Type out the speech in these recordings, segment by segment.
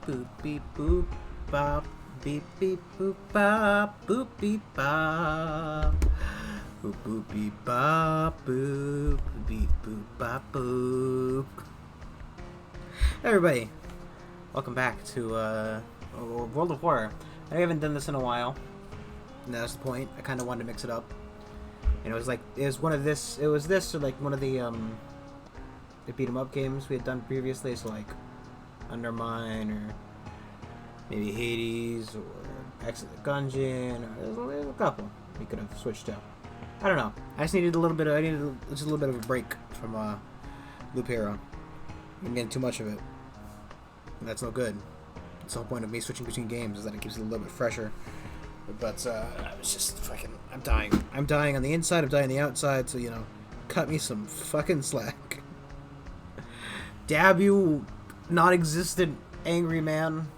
Boop beep boop bop. Beep beep boop bop. Boop beep bop. Boop boop beep bop boop. Beep boop bop boop. Hey everybody, welcome back to World of Horror. I haven't done this in a while, and that's the point. I kind of wanted to mix it up. And it was this or like one of the beat 'em up games we had done previously, so like Undermine or maybe Hades or Exit the Gungeon, or there's a couple we could have switched to. I don't know. I just needed just a little bit of a break from Loop Hero. I'm getting too much of it. And that's no good. That's the whole point of me switching between games, is that it keeps it a little bit fresher. But I was just fucking... I'm dying. I'm dying on the inside, I'm dying on the outside, so, you know, cut me some fucking slack. Dab you, non-existent angry man.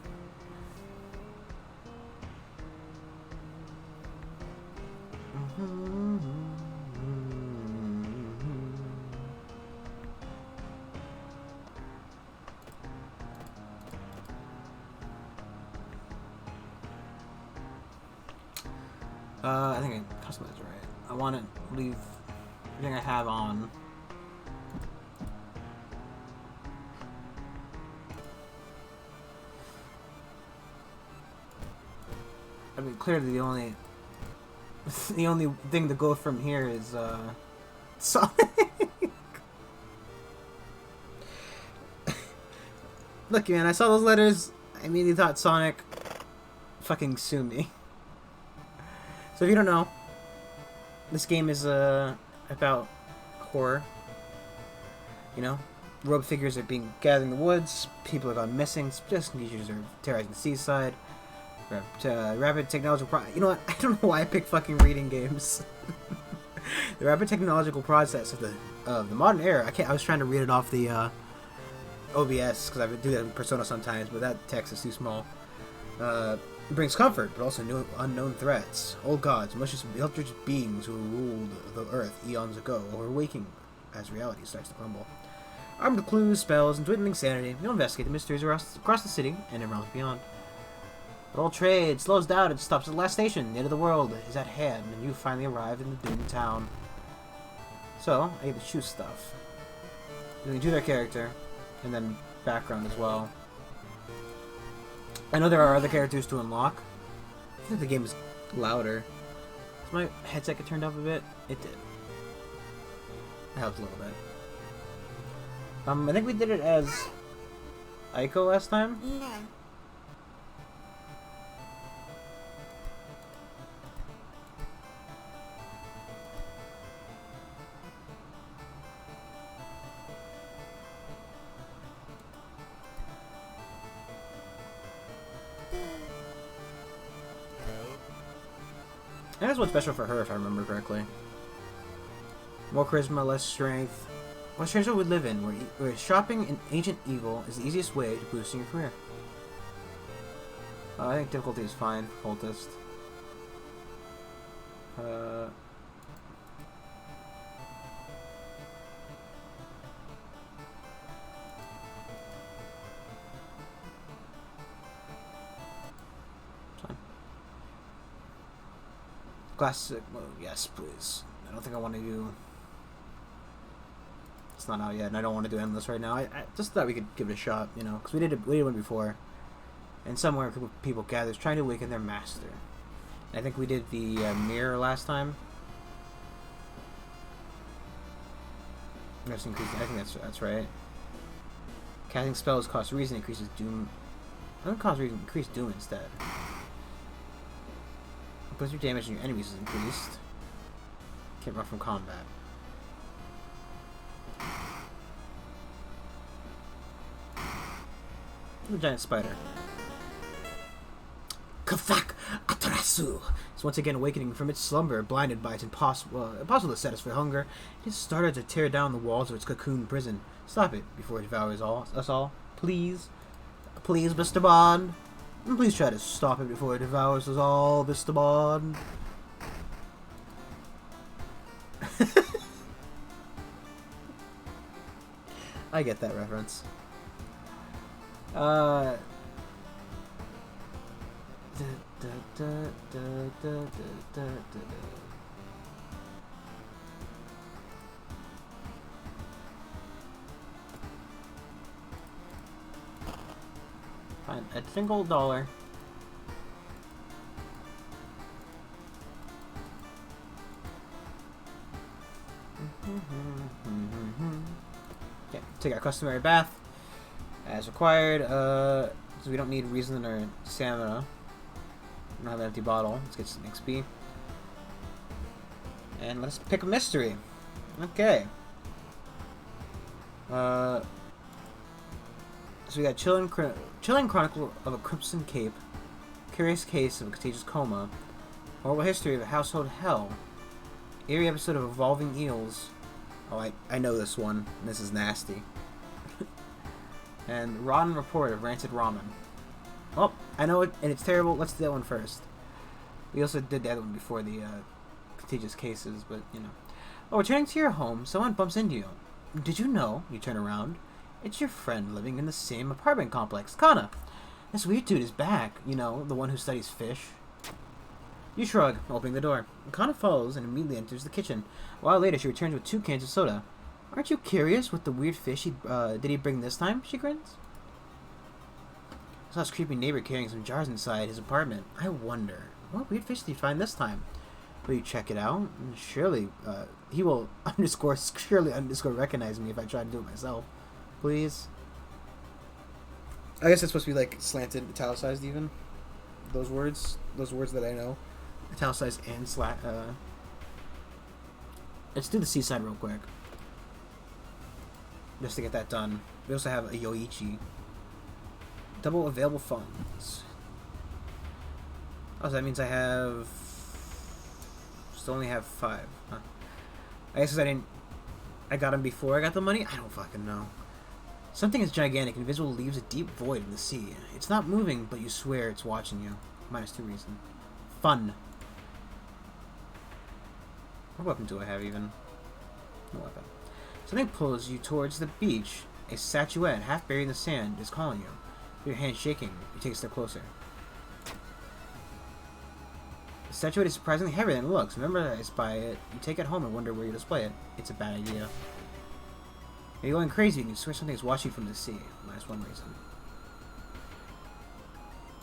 I think I customized it right. I want to leave everything I have on. I mean, clearly the only thing to go from here is Sonic. Look, man, I saw those letters. I immediately thought Sonic. Fucking sue me. So if you don't know, this game is about horror. You know, rogue figures are being gathered in the woods. People have gone missing. Just creatures are terrorizing the seaside. Rapid technological. You know what? I don't know why I picked fucking reading games. The rapid technological process of the modern era. I was trying to read it off the OBS because I would do that in Persona sometimes, but that text is too small. It brings comfort, but also new unknown threats. Old gods, malicious beings who ruled the earth eons ago, are waking as reality starts to crumble. Armed with clues, spells, and dwindling sanity, you'll investigate the mysteries across the city and in realms beyond. But all trade slows down and stops at the last station. The end of the world is at hand, and you finally arrive in the doomed town. So, I get to choose stuff. You can do their character, and then background as well. I know there are other characters to unlock. I think the game is louder. Does my headset get turned up a bit? It did. That helped a little bit. I think we did it as Aiko last time. No. I think that's what's special for her, if I remember correctly. More charisma, less strength. What strange world we live in, where shopping in ancient evil is the easiest way to boosting your career. I think difficulty is fine. Cultist. Classic mode, yes, please. I don't think I want to do... It's not out yet, and I don't want to do endless right now. I just thought we could give it a shot, you know, because we did one before. And somewhere people gather trying to awaken their master. I think we did the mirror last time. I think that's right. Casting spells cost reason, increases doom. Doesn't cost reason, increase doom instead. Plus your damage on your enemies is increased. Can't run from combat. The giant spider. Kafak Atarasu is once again awakening from its slumber, blinded by its impossible to satisfy hunger. It has started to tear down the walls of its cocoon prison. Stop it before it devours us all. Please. Please, Mr. Bond. Please try to stop it before it devours us all, Mr. Bond. I get that reference. Fine, a single dollar. Okay, take our customary bath as required. So we don't need reason or stamina. We don't have an empty bottle. Let's get some XP. And let's pick a mystery. Okay. So we got Chilling Chronicle of a Crimson Cape, Curious Case of a Contagious Coma, Horrible History of a Household Hell, Eerie Episode of Evolving Eels. Oh, I know this one. This is nasty. And Rotten Report of Rancid Ramen. Oh, I know it, and it's terrible. Let's do that one first. We also did the other one before the Contagious Cases, but, you know. Oh, returning to your home, someone bumps into you. Did you know? You turn around. It's your friend living in the same apartment complex, Kana. This weird dude is back. You know, the one who studies fish. You shrug, opening the door. Kana follows and immediately enters the kitchen. A while later, she returns with 2 cans of soda. Aren't you curious what the weird fish did he bring this time? She grins. I saw his creepy neighbor carrying some jars inside his apartment. I wonder, what weird fish did he find this time? Will you check it out? Surely, he will surely recognize me if I try to do it myself. Please. I guess it's supposed to be like slanted, italicized even. Those words that I know. Italicized and let's do the seaside real quick. Just to get that done. We also have a Yoichi. Double available funds. Oh, so that means I have... Still only have 5. Huh. I guess I got him before I got the money? I don't fucking know. Something is gigantic and invisible leaves a deep void in the sea. It's not moving, but you swear it's watching you. -2 reason. Fun. What weapon do I have even? No weapon. Something pulls you towards the beach. A statuette, half buried in the sand, is calling you. Your hand shaking, you take a step closer. The statuette is surprisingly heavier than it looks. Memorized by it, you take it home and wonder where you display it. It's a bad idea. You're going crazy and you swear something is watching from the sea. -1 reason.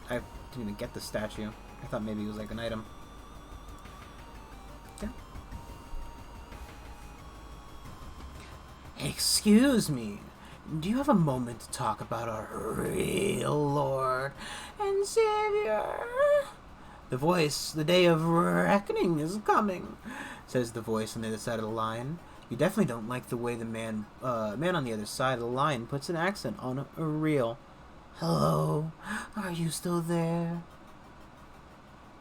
I didn't even get the statue. I thought maybe it was like an item. Yeah. Excuse me. Do you have a moment to talk about our real Lord and Savior? The day of reckoning is coming, says the voice on the other side of the line. You definitely don't like the way the man on the other side of the line puts an accent on a real. Hello, are you still there?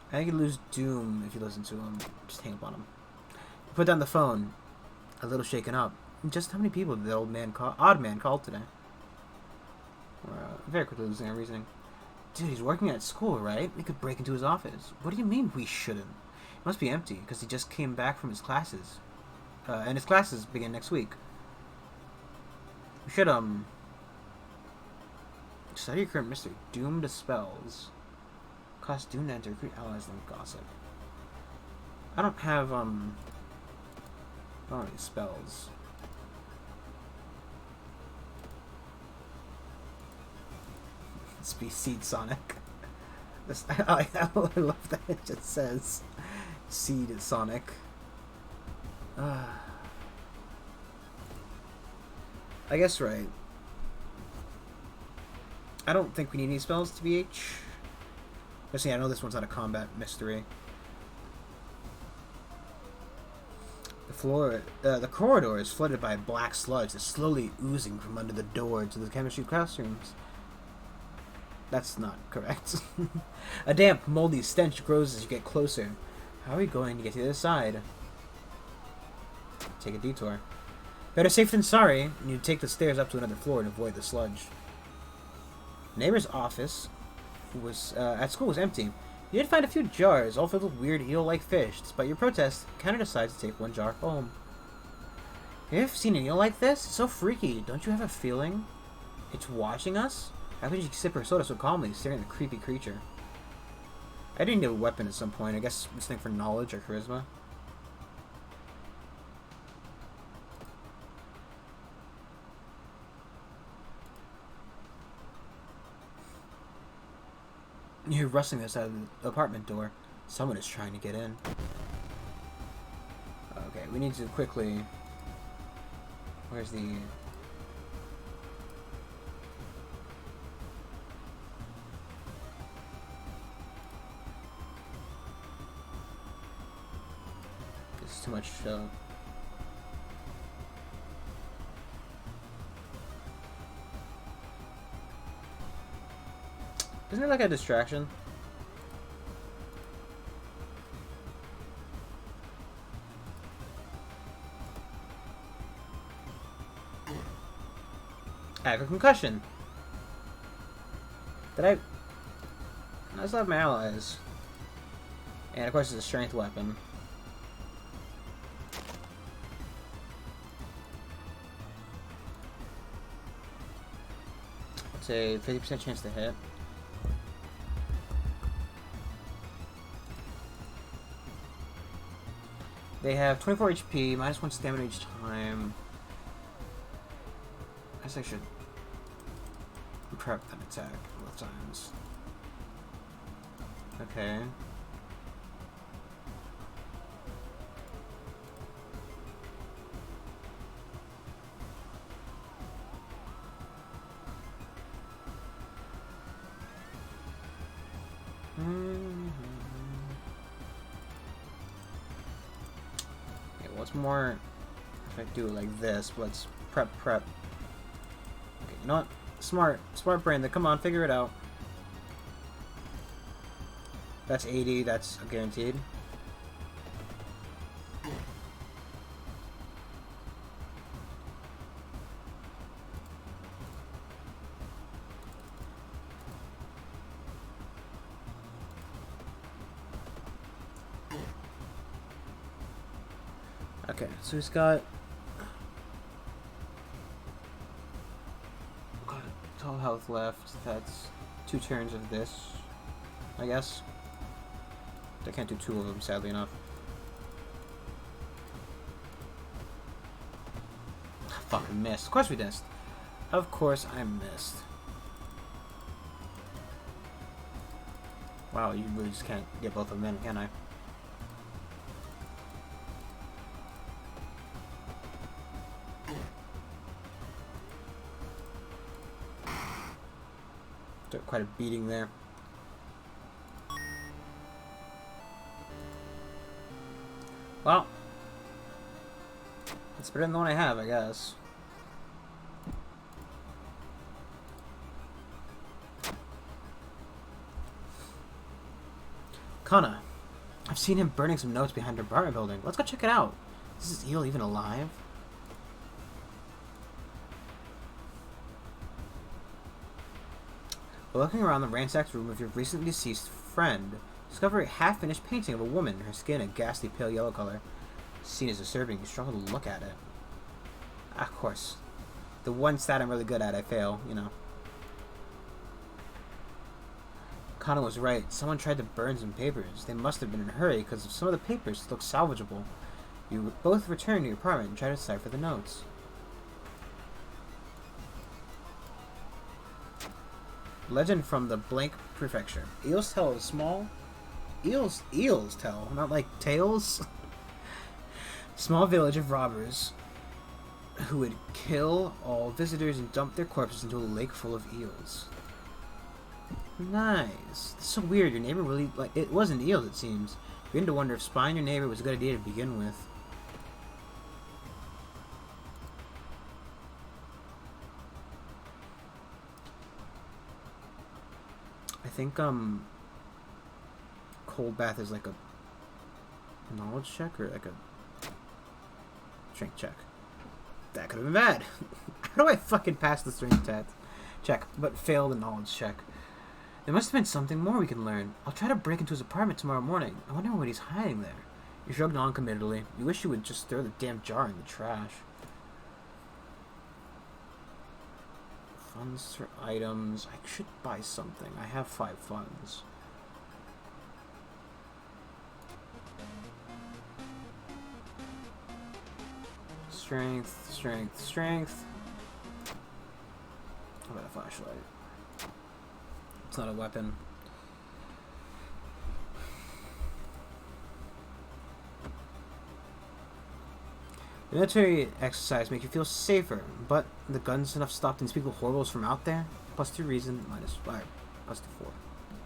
I think you lose Doom if you listen to him. Just hang up on him. Put down the phone, a little shaken up. Just how many people did the odd man call today? We're very quickly losing our reasoning. Dude, he's working at school, right? We could break into his office. What do you mean we shouldn't? It must be empty, because he just came back from his classes. And his classes begin next week. We should, study your current mystery. Doom dispels. Cost Doom to enter, recruit allies, and gossip. I don't have, I don't have any spells. Let's be Seed Sonic. I love that it just says Seed Sonic. I guess right. I don't think we need any spells to BH. Especially, I know this one's not a combat mystery. The corridor is flooded by black sludge that's slowly oozing from under the door to the chemistry classrooms. That's not correct. A damp, moldy stench grows as you get closer. How are we going to get to the other side? Take a detour. Better safe than sorry, and you take the stairs up to another floor to avoid the sludge. Neighbor's office at school was empty. You did find a few jars, all filled with weird eel-like fish. Despite your protest, Counter decides to take one jar home. Have you ever seen an eel like this? It's so freaky. Don't you have a feeling it's watching us? How could you sip her soda so calmly, staring at the creepy creature? I didn't need a weapon at some point. I guess this thing for knowledge or charisma. You hear rustling outside the apartment door. Someone is trying to get in. Okay, we need to quickly... Where's the... This is too much... Isn't it like a distraction? I have a concussion. Did I still have my allies. And of course it's a strength weapon. It's a 50% chance to hit. They have 24 HP, minus 1 stamina each time. I guess I should prep that attack both times. Okay. What's more if I do it like this? Let's prep. Okay, you know what? Smart brain. Come on, figure it out. That's 80. That's guaranteed. Okay, so he's got 12 health left. That's 2 turns of this, I guess. I can't do 2 of them, sadly enough. Fucking missed. Of course we missed. Of course I missed. Wow, you really just can't get both of them in, can I? Took quite a beating there. Well, it's better than the one I have, I guess. Kana, I've seen him burning some notes behind our apartment building. Let's go check it out. Is this eel even alive? Looking around the ransacked room of your recently deceased friend, discover a half-finished painting of a woman, her skin a ghastly pale yellow color. Seen as disturbing, you struggle to look at it. Of course. The one stat I'm really good at, I fail, you know. Kana was right. Someone tried to burn some papers. They must have been in a hurry because some of the papers look salvageable. You both return to your apartment and try to decipher the notes. Legend from the Blank Prefecture. Eels tell is small. Eels tell, not like tales. Small village of robbers who would kill all visitors and dump their corpses into a lake full of eels. Nice. That's so weird. Your neighbor really it wasn't eels, it seems. You begin to wonder if spying your neighbor was a good idea to begin with. I think cold bath is like a knowledge check or like a strength check. That could have been bad. How do I fucking pass the strength check but fail the knowledge check? There must have been something more we can learn. I'll try to break into his apartment tomorrow morning. I wonder what he's hiding there. You shrugged non-committally. You wish you would just throw the damn jar in the trash. Funds for items. I should buy something. I have 5 funds. Strength, strength, strength. How about a flashlight? It's not a weapon. The military exercise make you feel safer, but the guns enough stop unspeakable horribles from out there? Plus 2 reason, minus 5, plus 2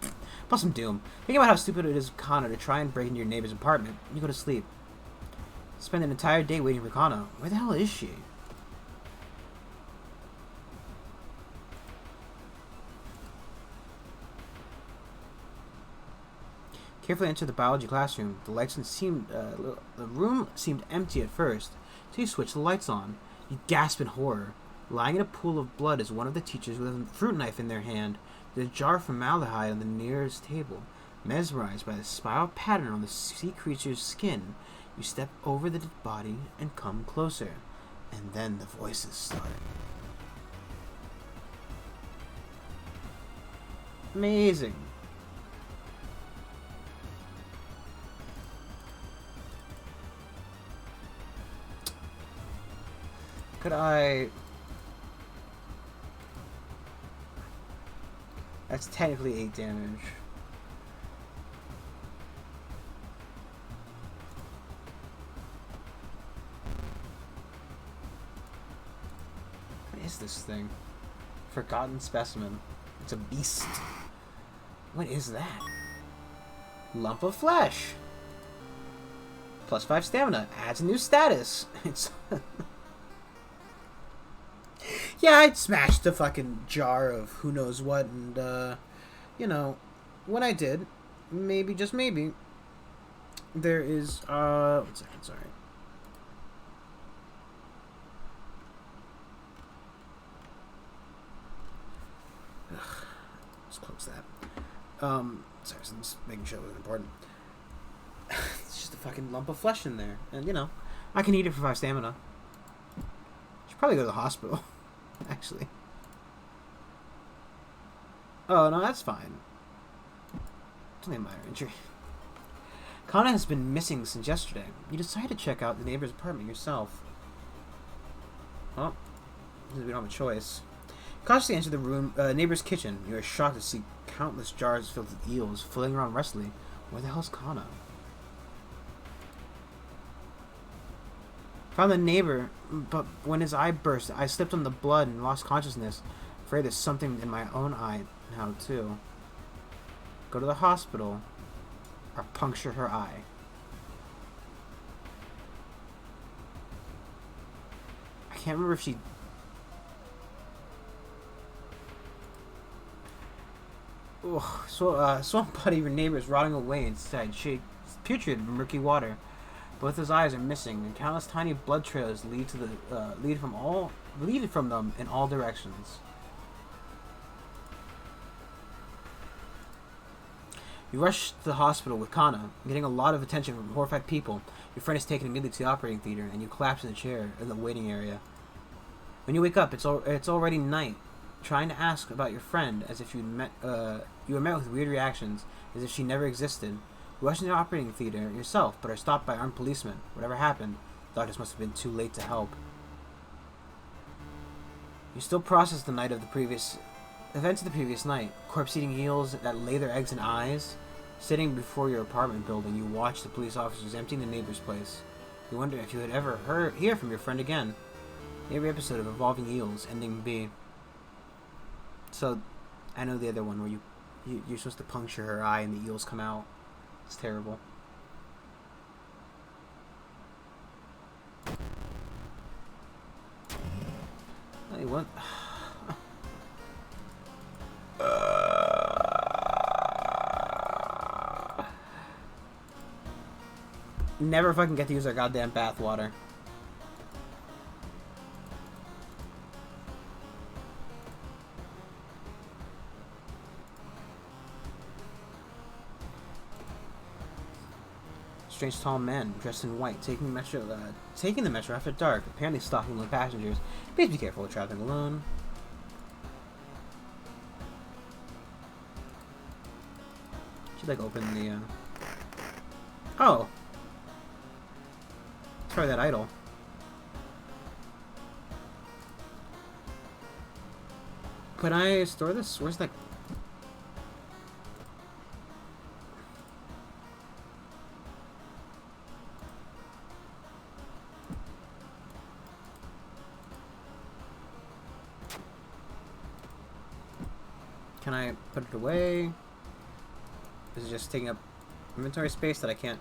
4. Plus some doom. Think about how stupid it is of Kana to try and break into your neighbor's apartment. You go to sleep. Spend an entire day waiting for Kana. Where the hell is she? Carefully enter the biology classroom. The room seemed empty at first, so you switch the lights on. You gasp in horror. Lying in a pool of blood is one of the teachers with a fruit knife in their hand. There's a jar of formaldehyde on the nearest table. Mesmerized by the spiral pattern on the sea creature's skin, you step over the dead body and come closer. And then the voices start. Amazing. Could I... That's technically 8 damage. What is this thing? Forgotten specimen. It's a beast. What is that? Lump of flesh. Plus 5 stamina. Adds a new status. It's... Yeah, I'd smashed the fucking jar of who knows what, and, you know, when I did, maybe, just maybe, there is, 1 second, sorry. Ugh, let's close that. Sorry, so I'm just making sure it wasn't important. It's just a fucking lump of flesh in there, and, you know, I can eat it for 5 stamina. Should probably go to the hospital. Actually. Oh, no, that's fine. It's only a minor injury. Kana has been missing since yesterday. You decide to check out the neighbor's apartment yourself. Oh, we don't have a choice. Cautiously enter the room, neighbor's kitchen. You are shocked to see countless jars filled with eels floating around restfully. Where the hell's Kana? Found the neighbor, but when his eye burst, I slipped on the blood and lost consciousness. Afraid there's something in my own eye now, too. Go to the hospital, or puncture her eye. I can't remember if she... Ugh, swamp body of your neighbor is rotting away inside. She putrid in murky water. Both his eyes are missing, and countless tiny blood trails lead from them in all directions. You rush to the hospital with Kana, getting a lot of attention from horrified people. Your friend is taken immediately to the operating theater, and you collapse in a chair in the waiting area. When you wake up, it's already night. Trying to ask about your friend, as if you were met with weird reactions, as if she never existed. You rush into the operating theater yourself, but are stopped by armed policemen. Whatever happened, the doctors must have been too late to help. You still process the night of the previous events of the previous night. Corpse-eating eels that lay their eggs in eyes. Sitting before your apartment building, you watch the police officers emptying the neighbor's place. You wonder if you would ever hear from your friend again. Every episode of Evolving Eels, ending B. So, I know the other one where you're supposed to puncture her eye and the eels come out. It's terrible. Hey, what? Never fucking get to use our goddamn bathwater. Strange tall man dressed in white taking the metro after dark, apparently stalking the passengers. Please be careful traveling alone. Should like open the Oh, Try that idol. Can I store this? Where's that? Can I put it away? Is it just taking up inventory space that I can't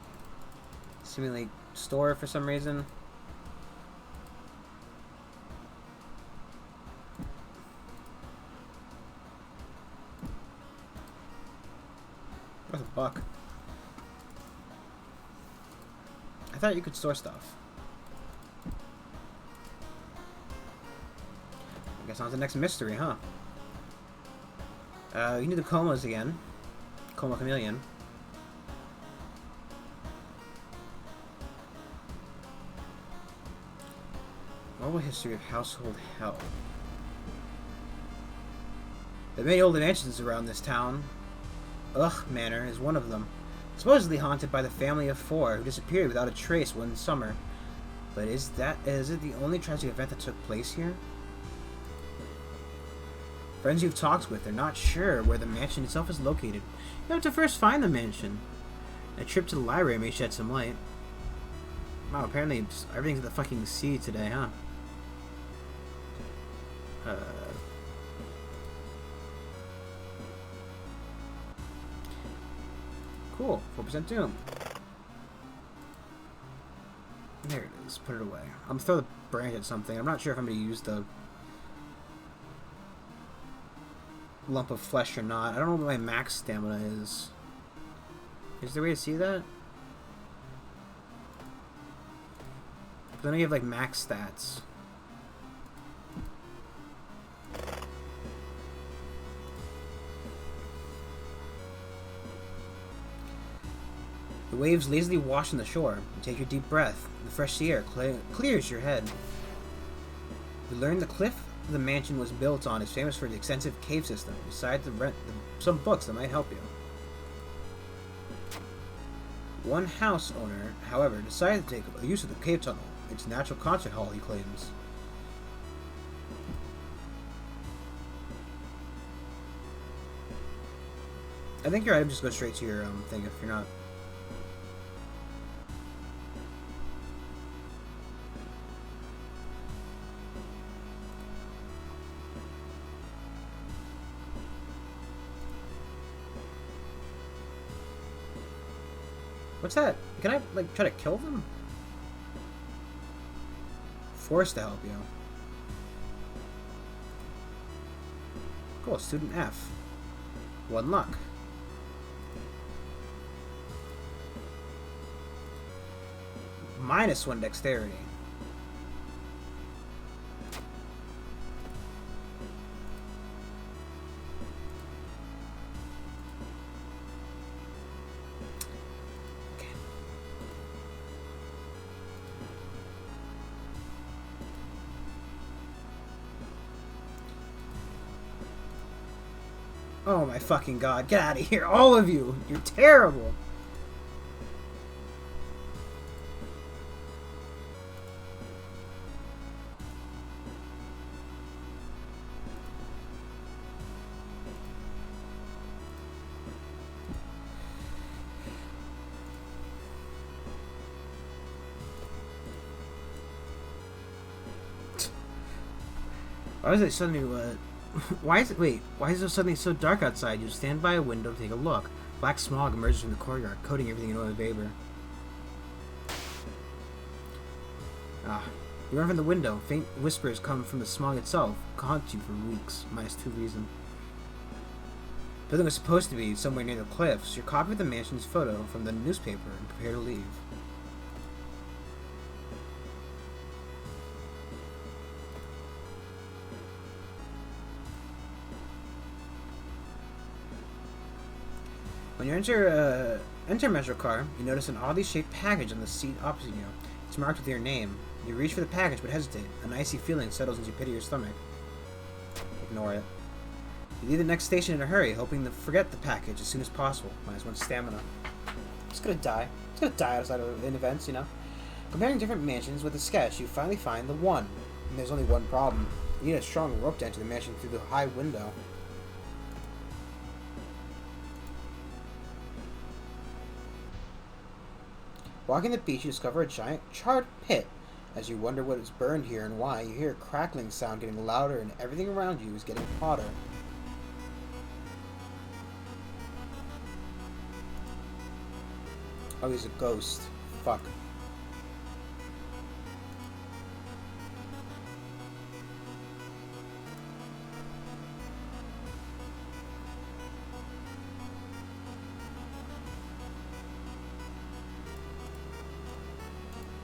seemingly store for some reason? Worth $1. I thought you could store stuff. I guess on to the next mystery, huh? You need the comas again. Coma Chameleon. Normal history of household hell. There are many old mansions around this town. Ugh Manor is one of them. Supposedly haunted by the family of 4 who disappeared without a trace one summer. But is it the only tragic event that took place here? Friends you've talked with are not sure where the mansion itself is located. You have to first find the mansion. A trip to the library may shed some light. Wow, apparently everything's at the fucking sea today, huh? Cool. 4% doom. There it is. Put it away. I'm gonna throw the branch at something. I'm not sure if I'm gonna use the lump of flesh or not. I don't know what my max stamina is. Is there a way to see that? But then I have like max stats. The waves lazily wash on the shore. You take your deep breath. The fresh sea air clears your head. You learn the cliff the mansion was built on is famous for the extensive cave system. Besides some books that might help you. One house owner, however, decided to take use of the cave tunnel. It's a natural concert hall, he claims. I think your item just goes straight to your thing if you're not. What's that? Can I, like, try to kill them? Forced to help you. Cool, student F. 1 luck. -1 dexterity. Oh my fucking god, get out of here, all of you! You're terrible! Why is it suddenly why is it suddenly so dark outside? You stand by a window to take a look. Black smog emerges from the courtyard, coating everything in oil vapor. You run from the window. Faint whispers come from the smog itself. Haunt you for weeks. -2 reason. The building was supposed to be somewhere near the cliffs. Your copy of the mansion's photo from the newspaper and prepare to leave. When you enter Metro Car, you notice an oddly shaped package on the seat opposite you. It's marked with your name. You reach for the package but hesitate. An icy feeling settles into the pit of your stomach. Ignore it. You leave the next station in a hurry, hoping to forget the package as soon as possible. -1 stamina. It's gonna die. It's gonna die outside of in events, you know. Comparing different mansions with a sketch, you finally find the one. And there's only one problem. You need a strong rope to enter the mansion through the high window. Walking the beach, you discover a giant charred pit. As you wonder what is burned here and why, you hear a crackling sound getting louder and everything around you is getting hotter. Oh, he's a ghost. Fuck.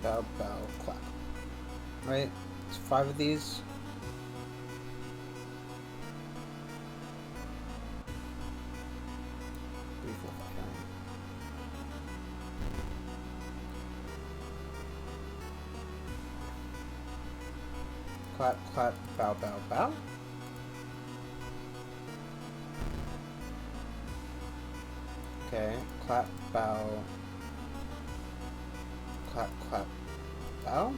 Bow, bow, clap. Right? There's 5 of these. Three, four, five, nine. Clap, clap, bow, bow, bow. Okay, clap, bow. Clap, clap, bow.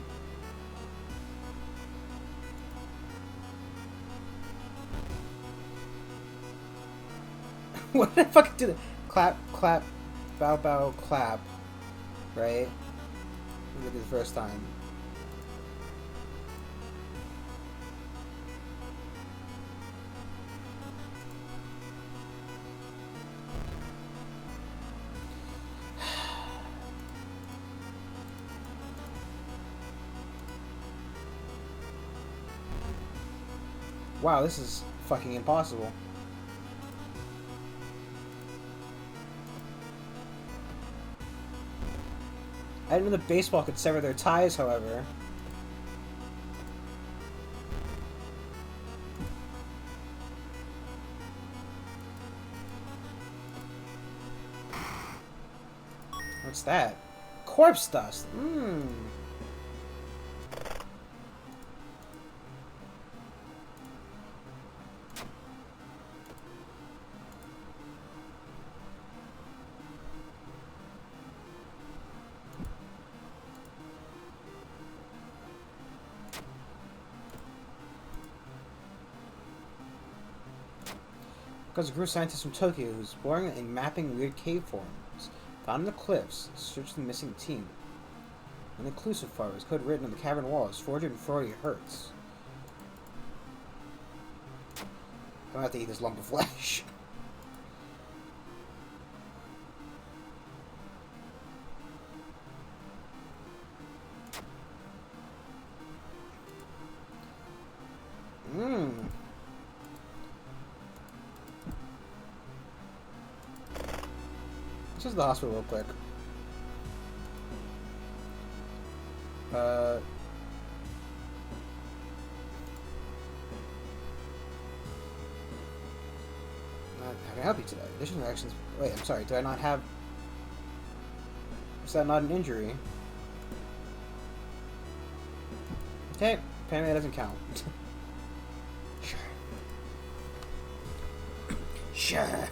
What did I fucking do? Clap, clap, bow, bow, clap. Right? We did it the first time. Wow, this is fucking impossible. I didn't know the baseball could sever their ties, however. What's that? Corpse dust. Mmm. Because a group of scientists from Tokyo who's exploring and mapping weird cave forms found in the cliffs, searched the missing team. An inclusive fire code written on the cavern wall is 440 hertz. I'm gonna have to eat this lump of flesh. Mmm. Let's just the hospital real quick. How can I help you today? Additional actions. Wait, I'm sorry. Do I not have? Is that not an injury? Okay, apparently that doesn't count. Sure. Sure.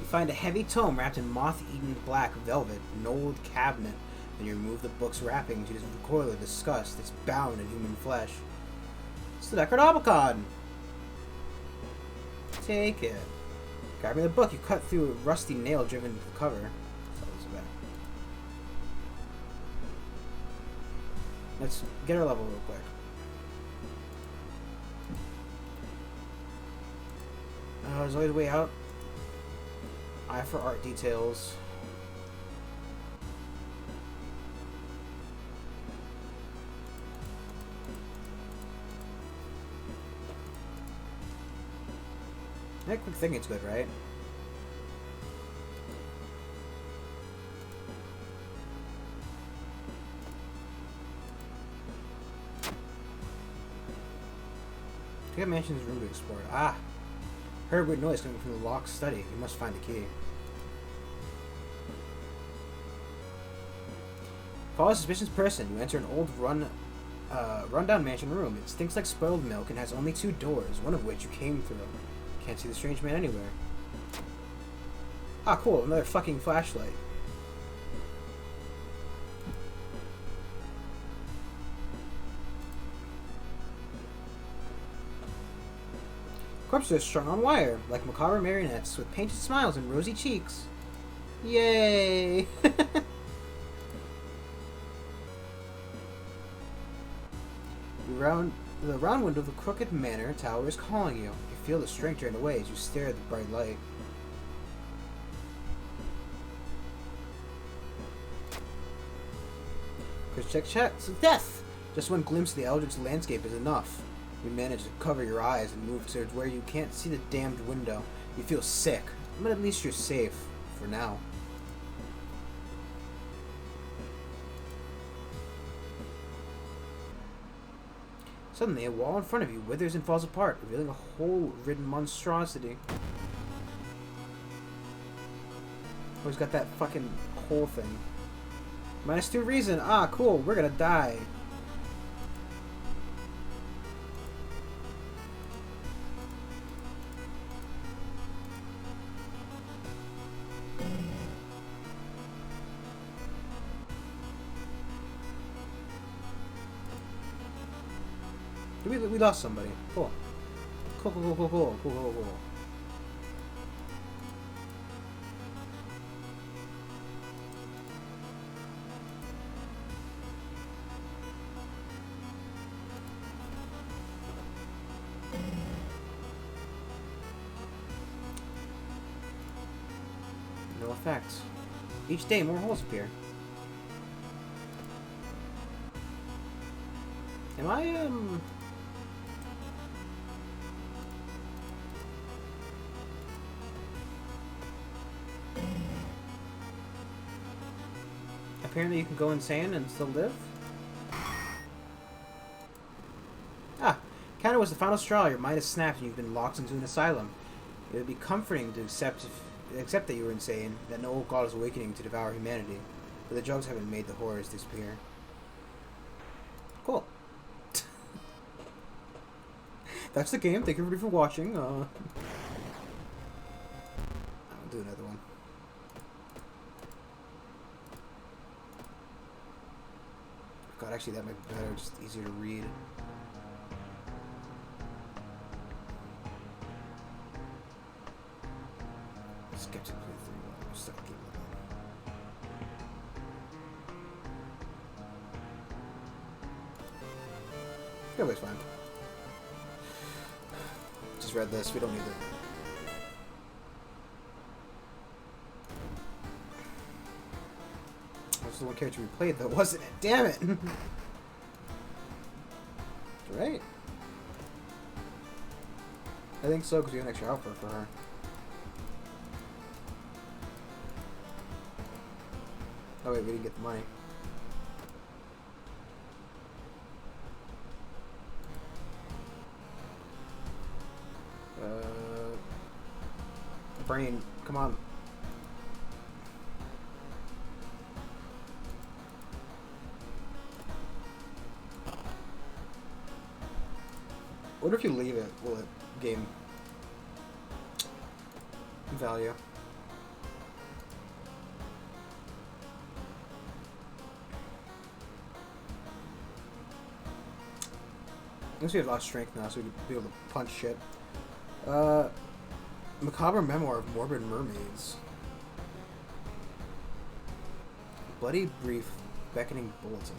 You find a heavy tome wrapped in moth-eaten black velvet, an old cabinet. Then you remove the book's wrapping to recoil in disgust. It's bound in human flesh. It's the Necronomicon! Take it. Grabbing the book, you cut through a rusty nail driven into the cover. Let's get our level real quick. There's always a way out. Eye for art details. That quick thinking's good, right? Take Mansion's room to explore. Ah! Heard a weird noise coming from the locked study. You must find the key. Follow a suspicious person. You enter an old rundown mansion room. It stinks like spoiled milk and has only 2 doors, one of which you came through. Can't see the strange man anywhere. Ah, cool. Another fucking flashlight. Corpses are strung on wire, like macabre marionettes, with painted smiles and rosy cheeks. Yay! The round window of the Crooked Manor Tower is calling you. You feel the strength drain away as you stare at the bright light. Check. Death! Just one glimpse of the eldritch landscape is enough. You manage to cover your eyes and move towards where you can't see the damned window. You feel sick, but at least you're safe. For now. Suddenly, a wall in front of you withers and falls apart, revealing a hole-ridden monstrosity. Oh, he's got that fucking hole thing. -2 reason. Ah, cool. We're gonna die. We lost somebody. Cool. Cool. No effects. Each day more holes appear. Am I, Apparently you can go insane and still live? Ah, Counter was the final straw. Your mind has snapped and you've been locked into an asylum. It would be comforting to accept that you were insane, that no old god is awakening to devour humanity. But the drugs haven't made the horrors disappear. Cool. That's the game. Thank you everybody for watching. I'll do another one. God, actually that might be better, just easier to read. Skeptic playthrough, stuck game. Everybody's fine. Just read this, we don't need it. That's the one character we played though, wasn't it? Damn it! Right? I think so, because we have an extra outfit for her. Oh wait, we didn't get the money. Brain, come on. What if you leave it? Will it gain value? I guess we have a lot of strength now, so we can be able to punch shit. Macabre Memoir of Morbid Mermaids. Bloody Brief Beckoning Bulletin.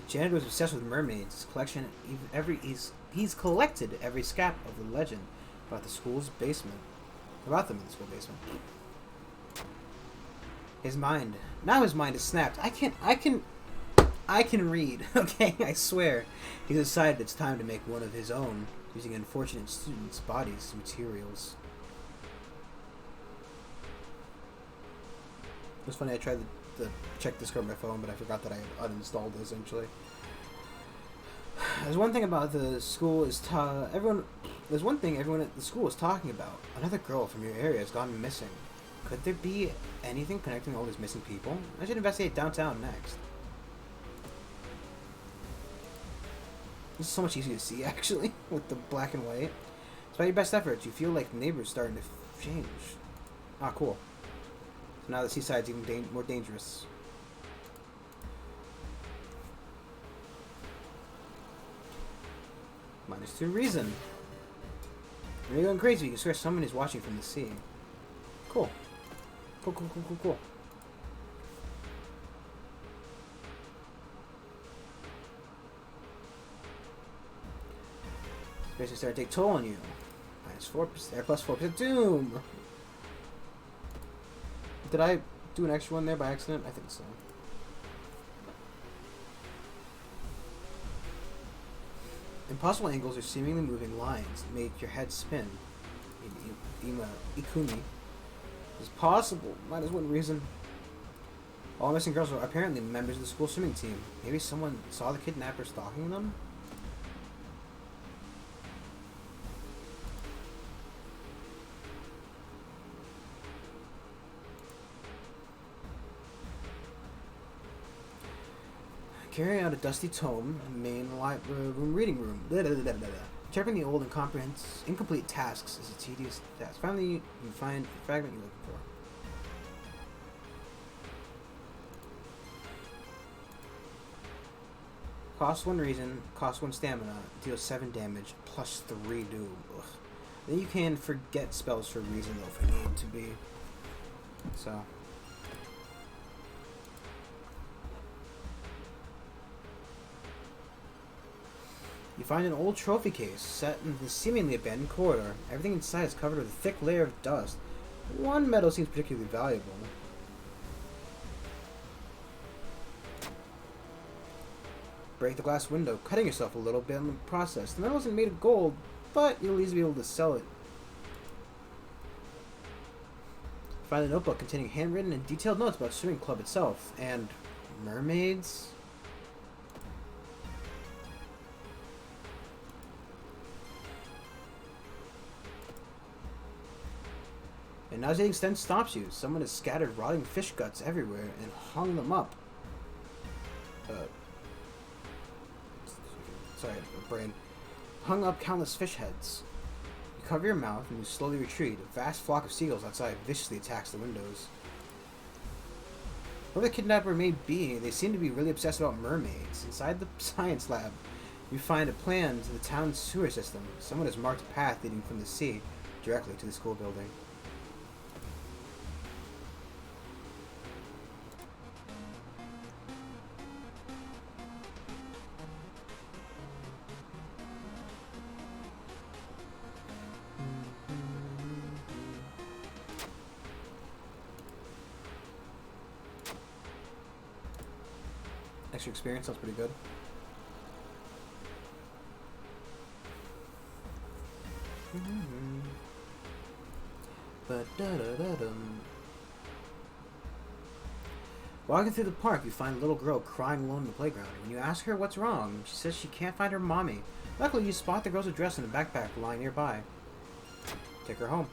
Janet was obsessed with mermaids. His collection, he's collected every scrap of the legend about the school's basement. About them in the school basement. His mind is snapped. I can read. Okay, I swear. He's decided it's time to make one of his own, using unfortunate students' bodies as materials. It was funny. I tried to check Discord on my phone, but I forgot that I had uninstalled it essentially. There's one thing about the school is There's one thing everyone at the school is talking about. Another girl from your area has gone missing. Could there be anything connecting all these missing people? I should investigate downtown next. This is so much easier to see, actually, with the black and white. Despite your best efforts, you feel like the neighbor's starting to change. Ah, cool. So now the seaside's even more dangerous. -2 reason. When you're going crazy, you can swear someone is watching from the sea. Cool. Cool, cool, cool, cool, cool. Space is starting to take toll on you. -4%, +4% doom. Did I do an extra one there by accident? I think so. Impossible angles or seemingly moving lines make your head spin. Ikumi. It's possible. Might as one reason. All missing girls are apparently members of the school swimming team. Maybe someone saw the kidnapper stalking them? Carrying out a dusty tome, main room reading room. Interpreting the old and incomplete tasks is a tedious task. Finally, you find the fragment you're looking for. Cost 1 reason, cost 1 stamina, deals 7 damage, +3 doom. Ugh. Then you can forget spells for reason though if you need to be. So. You find an old trophy case set in the seemingly abandoned corridor. Everything inside is covered with a thick layer of dust. One medal seems particularly valuable. Break the glass window, cutting yourself a little bit in the process. The medal isn't made of gold, but you'll at least be able to sell it. Find a notebook containing handwritten and detailed notes about swimming club itself and mermaids. A nauseating stench stops you. Someone has scattered rotting fish guts everywhere and hung them up. Sorry, brain. Hung up countless fish heads. You cover your mouth and you slowly retreat. A vast flock of seagulls outside viciously attacks the windows. Whoever the kidnapper may be, they seem to be really obsessed about mermaids. Inside the science lab, you find a plan to the town's sewer system. Someone has marked a path leading from the sea directly to the school building. Extra experience sounds pretty good. Walking through the park, you find a little girl crying alone in the playground. When you ask her what's wrong, she says she can't find her mommy. Luckily, you spot the girl's address in a backpack lying nearby. Take her home.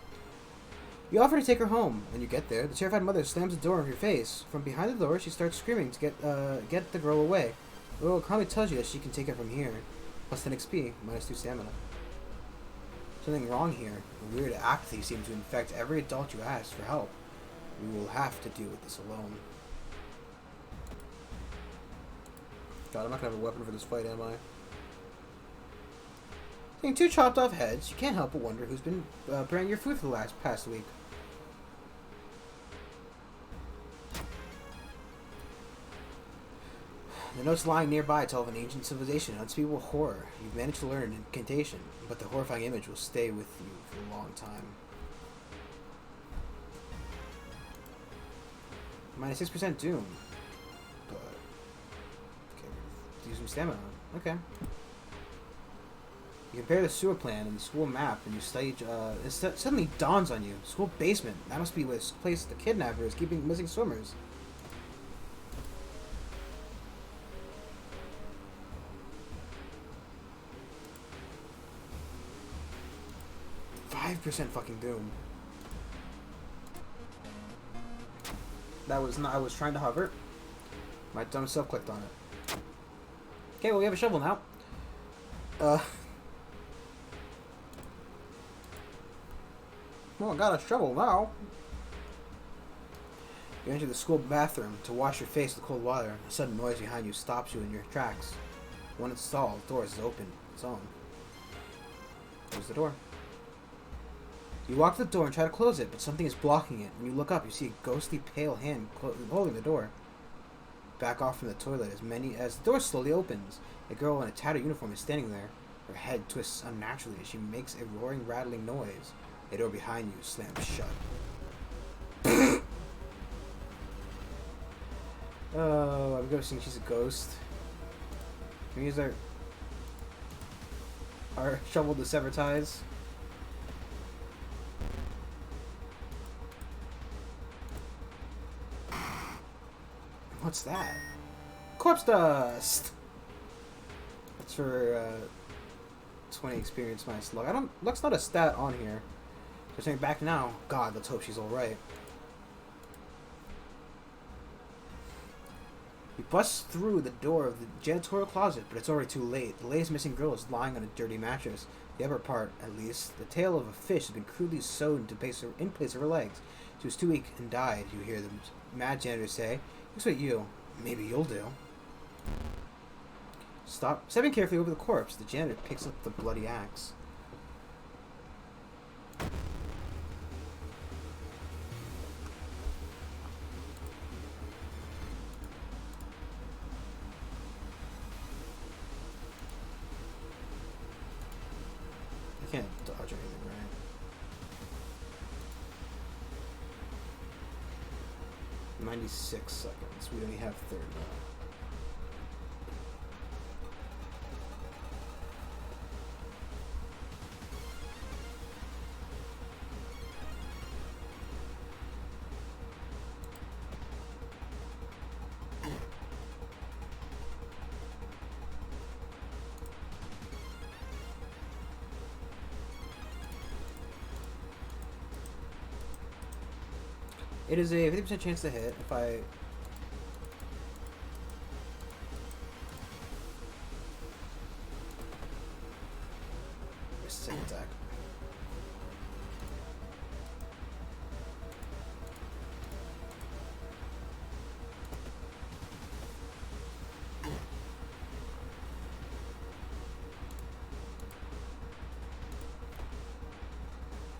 You offer to take her home. When you get there, the terrified mother slams the door in your face. From behind the door, she starts screaming to get the girl away. The girl calmly tells you that she can take it from here. Plus 10 XP, -2 stamina. Something wrong here. A weird apathy seems to infect every adult you ask for help. We will have to deal with this alone. God, I'm not gonna have a weapon for this fight, am I? Seeing 2 chopped off heads, you can't help but wonder who's been preparing your food for the past week. The notes lying nearby tell of an ancient civilization and unspeakable horror. You've managed to learn an incantation, but the horrifying image will stay with you for a long time. -6% doom. But okay, use some stamina. Okay. You compare the sewer plan and the school map, and you study. It suddenly dawns on you: school basement. That must be where this place the kidnapper is keeping missing swimmers. %5 fucking doom. That was not. I was trying to hover. My dumb self clicked on it. Okay, well we have a shovel now. Well, I got a shovel now. You enter the school bathroom to wash your face with cold water. A sudden noise behind you stops you in your tracks. When it's stalled, the door is open. Its own. close the door. You walk to the door and try to close it, but something is blocking it. When you look up, you see a ghostly pale hand holding the door. Back off from the toilet as the door slowly opens. A girl in a tattered uniform is standing there. Her head twists unnaturally as she makes a roaring, rattling noise. A door behind you slams shut. Oh, I'm guessing she's a ghost. Can we use our shovel to sever ties? What's that? Corpse dust! That's for 20 experience minus luck. Luck's not a stat on here. Just saying back now. God, let's hope she's alright. You bust through the door of the janitorial closet, but it's already too late. The latest missing girl is lying on a dirty mattress. The upper part, at least, the tail of a fish has been crudely sewn in place of her legs. She was too weak and died, you hear the mad janitor say. Looks like you. Maybe you'll do. Stepping carefully over the corpse, the janitor picks up the bloody axe. I can't dodge anything, right? "96 seconds. We only have 30 now." It is a 50% chance to hit if I... Second attack.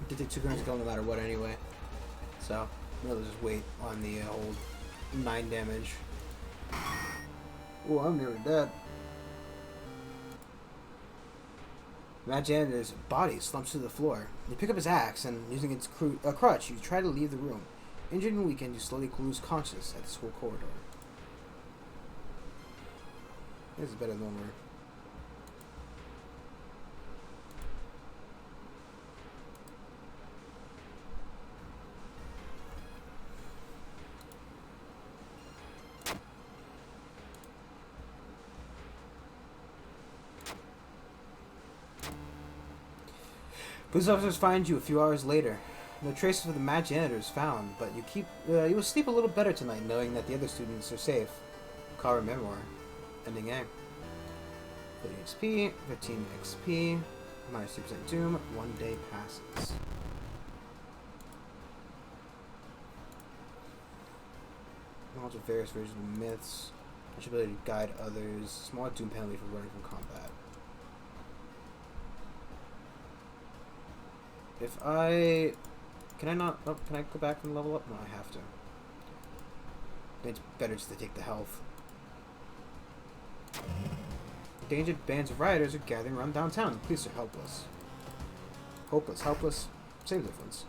Did take 2 guns go no matter what anyway. So, I'll just wait on the old 9 damage. Oh, I'm nearly dead. Mad Janitor's body slumps to the floor. You pick up his axe and, using its crutch, you try to leave the room. Injured and weakened, you slowly lose consciousness at the school corridor. This is better than one. Police officers find you a few hours later. No traces of the Mad Janitor is found, but you will sleep a little better tonight knowing that the other students are safe. Call memoir. Ending A. 30 XP, 15 XP, minus 2% doom, 1 day passes. Knowledge of various versions of myths, ability to guide others, small doom penalty for running from combat. If I... Can I not... Oh, can I go back and level up? No, I have to. It's better just to take the health. Endangered bands of rioters are gathering around downtown. The police are helpless. Hopeless, helpless. Same difference.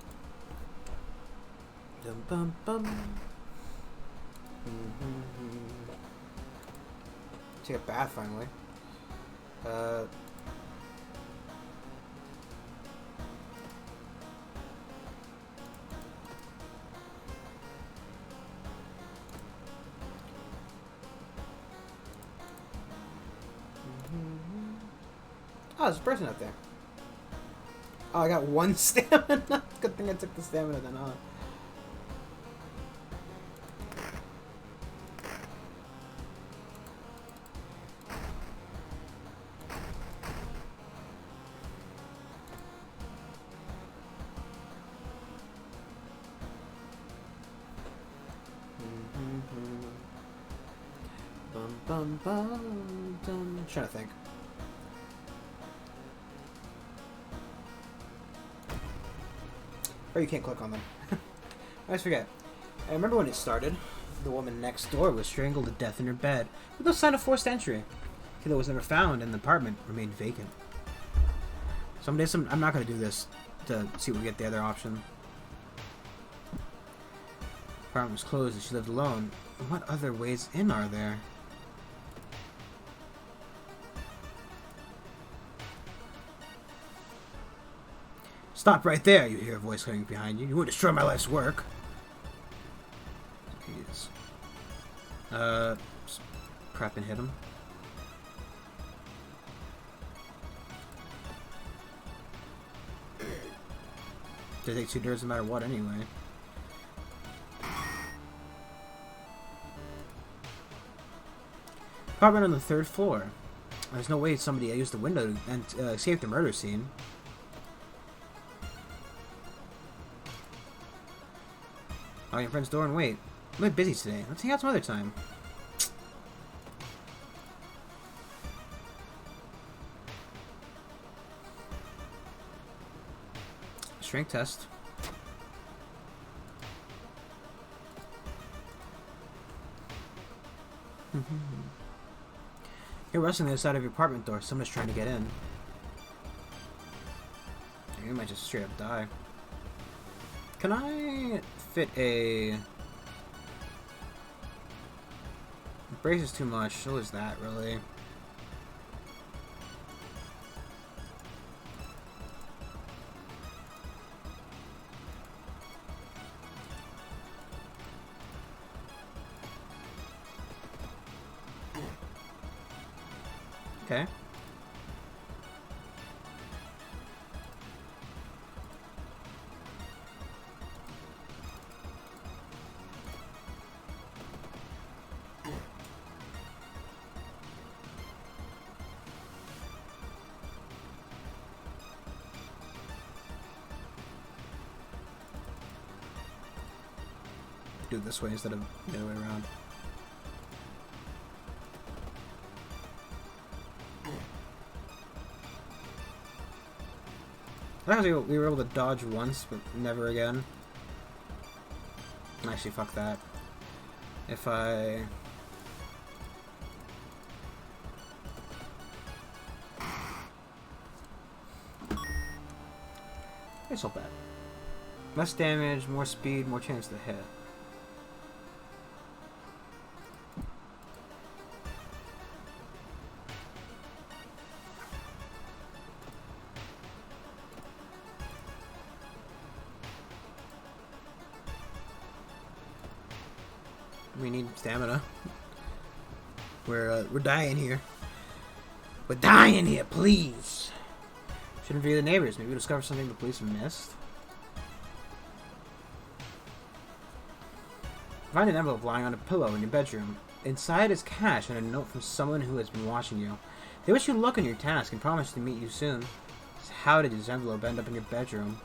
Dum bum bum. Take a bath finally. Oh, there's a person up there. Oh, I got 1 stamina. Good thing I took the stamina then, huh? Bum bum bum dum. I'm trying to think. Or you can't click on them. I always forget. I remember when it started. The woman next door was strangled to death in her bed, with no sign of forced entry. Killer was never found, and the apartment remained vacant. Someday, I'm not going to do this to see if we get the other option. The apartment was closed, and she lived alone. What other ways in are there? Stop right there, you hear a voice coming behind you. You won't destroy my life's work. Jeez. Just prep and hit him. They take 2 turns no matter what anyway. Apartment on the 3rd floor. There's no way somebody used the window and escaped the murder scene. Lock your friend's door and wait. I'm really busy today. Let's hang out some other time. Strength test. You're wrestling the other side of your apartment door. Someone's trying to get in. You might just straight up die. Can I fit a... Brace is too much. So is that, really? Okay. Do it this way instead of the other way around. Actually, we were able to dodge once, but never again. Actually, fuck that. If I... It's not bad. Less damage, more speed, more chance to hit. We need stamina. We're dying here. We're dying here, please. Should interview the neighbors. Maybe we'll discover something the police have missed. Find an envelope lying on a pillow in your bedroom. Inside is cash and a note from someone who has been watching you. They wish you luck in your task and promise to meet you soon. So how did this envelope end up in your bedroom?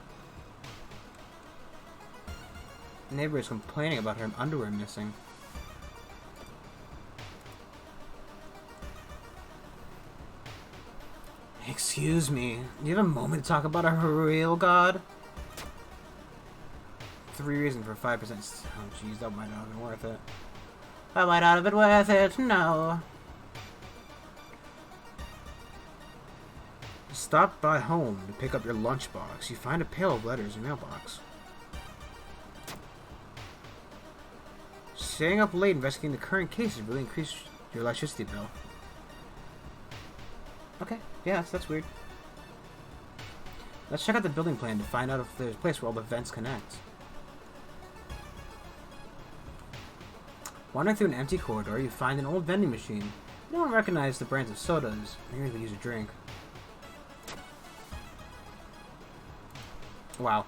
The neighbor is complaining about her underwear missing. Excuse me, do you have a moment to talk about our real god? 3 reasons for 5%. Oh jeez, that might not have been worth it. That might not have been worth it, no. Stop by home to pick up your lunchbox. You find a pail of letters in your mailbox. Staying up late investigating the current cases really increased your electricity bill. Okay, yeah, that's weird. Let's check out the building plan to find out if there's a place where all the vents connect. Wandering through an empty corridor, you find an old vending machine. You don't recognize the brands of sodas. Maybe we use a drink. Wow.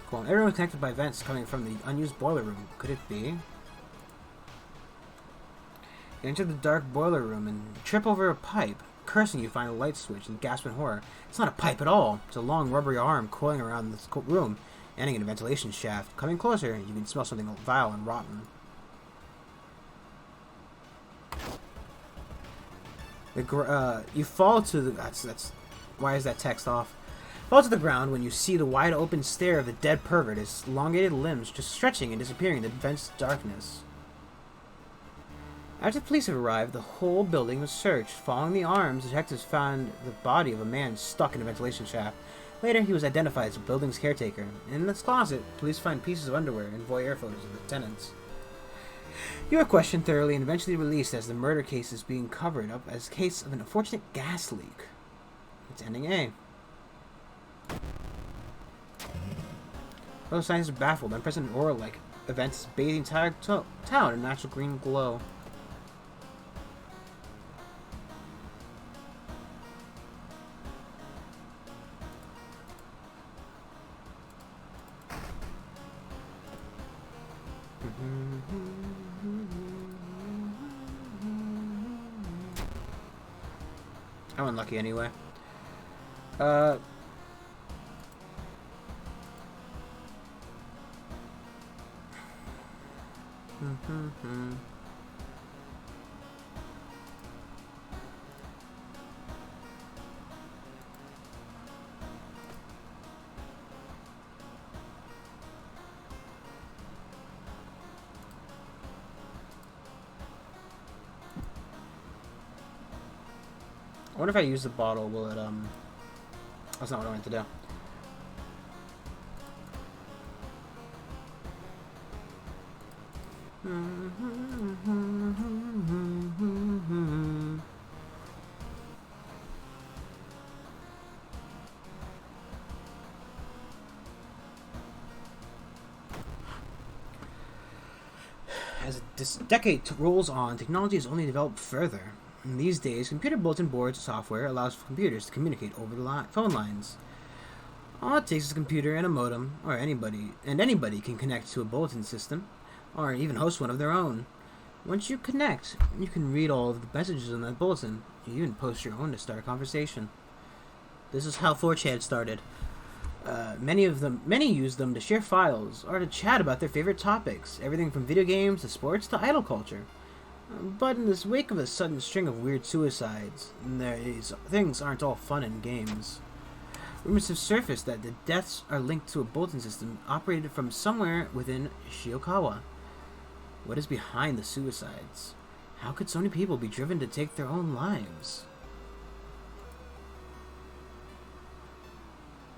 Cool. Everyone's connected by vents coming from the unused boiler room. Could it be? You enter the dark boiler room and trip over a pipe. Cursing, you find a light switch and gasp in horror. It's not a pipe at all. It's a long rubbery arm coiling around this room, ending in a ventilation shaft. Coming closer, you can smell something vile and rotten. You fall to the... That's... Why is that text off? Fall to the ground when you see the wide open stare of the dead pervert, his elongated limbs just stretching and disappearing in the dense darkness. After the police have arrived, the whole building was searched. Following the arms, detectives found the body of a man stuck in a ventilation shaft. Later, he was identified as the building's caretaker. In this closet, police find pieces of underwear and voyeur photos of the tenants. You are questioned thoroughly and eventually released as the murder case is being covered up as a case of an unfortunate gas leak. It's ending A. Fellow scientists are baffled. Unprecedented aura-like events bathing the entire town in a natural green glow. I'm unlucky anyway. I wonder if I use the bottle, will it, That's not what I meant to do. As this decade rolls on, technology has only developed further. In these days, computer bulletin board software allows computers to communicate over the phone lines. All it takes is a computer and a modem, or anybody can connect to a bulletin system, or even host one of their own. Once you connect, you can read all of the messages in that bulletin. You even post your own to start a conversation. This is how 4chan started. Many use them to share files or to chat about their favorite topics, everything from video games to sports to idol culture. But in this wake of a sudden string of weird suicides, things aren't all fun and games. Rumors have surfaced that the deaths are linked to a bulletin system operated from somewhere within Shiokawa. What is behind the suicides? How could so many people be driven to take their own lives?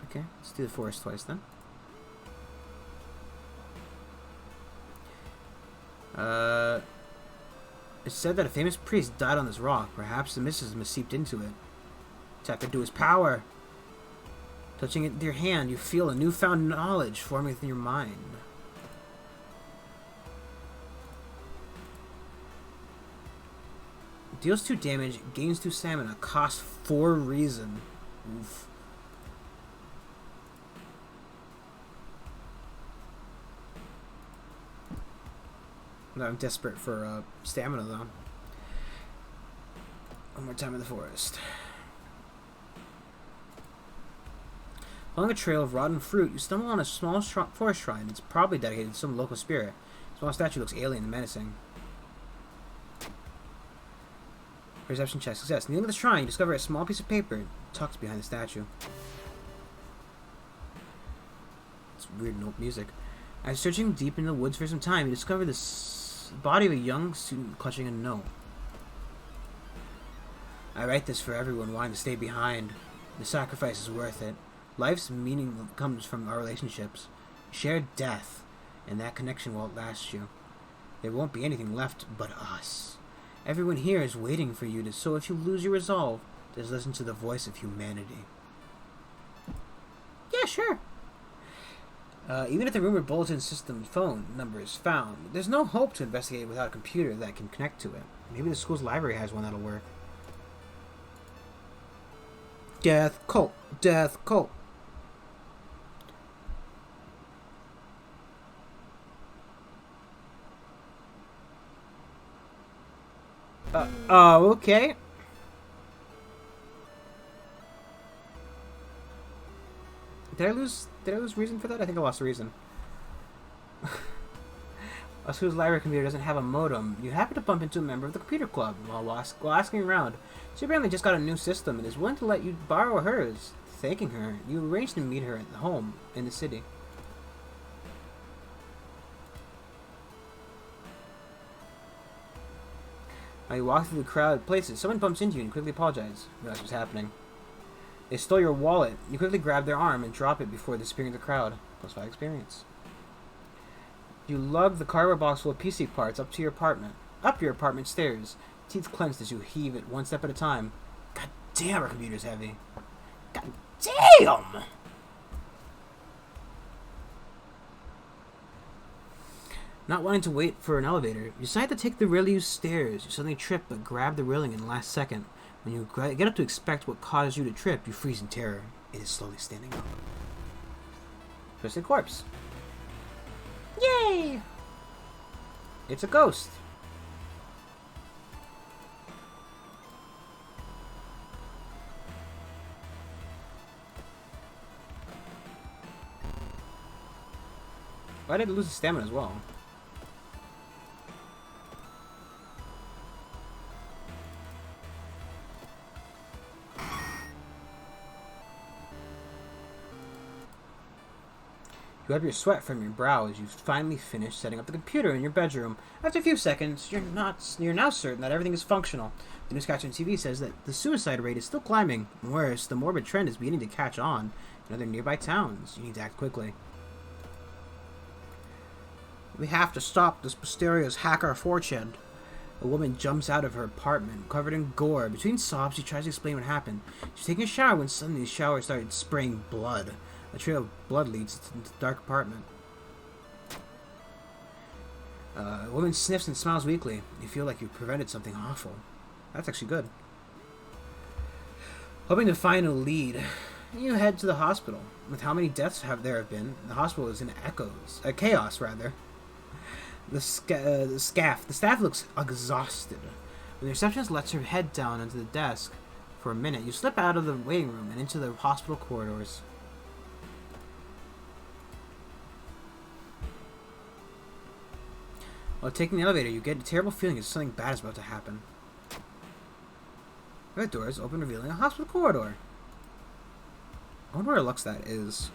Okay, let's do the forest twice then. It's said that a famous priest died on this rock. Perhaps the mysticism has seeped into it. Tap into his power. Touching it with your hand, you feel a newfound knowledge forming within your mind. Deals 2 damage, gains 2 stamina, costs 4 reason. Oof. I'm desperate for stamina, though. One more time in the forest. Along a trail of rotten fruit, you stumble on a small forest shrine. It's probably dedicated to some local spirit. The small statue looks alien and menacing. Perception check success. Kneeling at the shrine, you discover a small piece of paper tucked behind the statue. It's weird note music. After searching deep in the woods for some time, you discover the body of a young student clutching a note. I write this for everyone wanting to stay behind. The sacrifice is worth it. Life's meaning comes from our relationships. Share death, and that connection will outlast you. There won't be anything left but us. Everyone here is waiting for you, so if you lose your resolve, just listen to the voice of humanity. Yeah, sure. Even if the rumored bulletin system phone number is found, there's no hope to investigate without a computer that can connect to it. Maybe the school's library has one that'll work. Death cult. Death cult. Okay. Did I lose reason for that? I think I lost reason. A school's library computer doesn't have a modem. You happen to bump into a member of the computer club while asking around. She apparently just got a new system and is willing to let you borrow hers. thanking her, you arrange to meet her at the home in the city. Now you walk through the crowded places. Someone bumps into you and you quickly apologize. You realize what's happening. They stole your wallet. You quickly grab their arm and drop it before disappearing in the crowd. +5 experience. You lug the cardboard box full of PC parts up your apartment stairs. Teeth clenched as you heave it one step at a time. God damn, our computer's heavy. God damn! Not wanting to wait for an elevator, you decide to take the rarely used stairs. You suddenly trip but grab the railing in the last second. When you get up to expect what caused you to trip, you freeze in terror. It is slowly standing up. Twisted corpse. Yay! It's a ghost. Why did it lose its stamina as well? You wipe your sweat from your brow as you finally finish setting up the computer in your bedroom. After a few seconds, you're now certain that everything is functional. The newscatcher on TV says that the suicide rate is still climbing. Worse, the morbid trend is beginning to catch on in other nearby towns. You need to act quickly. We have to stop this mysterious hacker 4chan. A woman jumps out of her apartment, covered in gore. Between sobs, she tries to explain what happened. She's taking a shower when suddenly the shower started spraying blood. A trail of blood leads into the dark apartment. A woman sniffs and smiles weakly. You feel like you've prevented something awful. That's actually good. Hoping to find a lead, you head to the hospital. With how many deaths there have been, the hospital is in chaos rather. The staff looks exhausted. When the receptionist lets her head down onto the desk for a minute, you slip out of the waiting room and into the hospital corridors. While taking the elevator, you get a terrible feeling that something bad is about to happen. The doors open, revealing a hospital corridor. I wonder where Lux that is.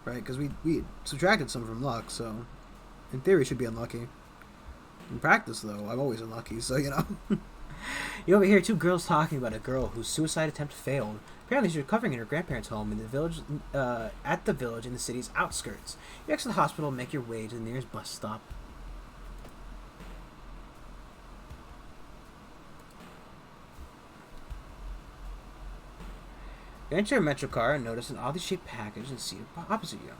Right, because we subtracted some from luck, so in theory should be unlucky. In practice, though, I'm always unlucky, so you know. You overhear two girls talking about a girl whose suicide attempt failed. Apparently, she's recovering in her grandparents' home in the village, at the village in the city's outskirts. You exit the hospital and make your way to the nearest bus stop. You enter a metro car and notice an oddly shaped package and seat opposite you.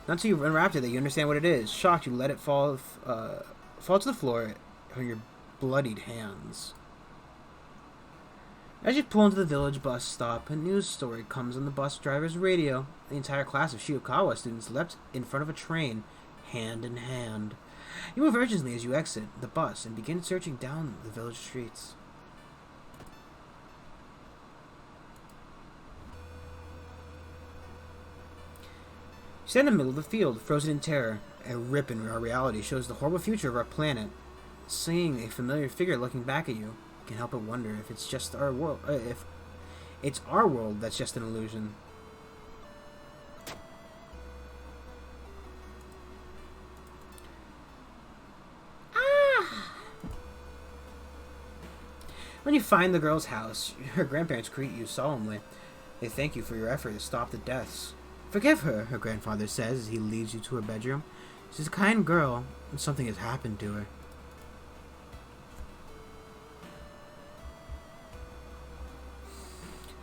Not until you unwrapped it that you understand what it is. Shocked, you let it fall to the floor on your bloodied hands. As you pull into the village bus stop, a news story comes on the bus driver's radio. The entire class of Shiokawa students leapt in front of a train, hand in hand. You move urgently as you exit the bus and begin searching down the village streets. You stand in the middle of the field, frozen in terror. A rip in our reality shows the horrible future of our planet. Seeing a familiar figure looking back at you can help but wonder if it's just our world, if it's our world that's just an illusion. When you find the girl's house, her grandparents greet you solemnly. They thank you for your effort to stop the deaths. Forgive her, her grandfather says as he leads you to her bedroom. She's a kind girl, and something has happened to her.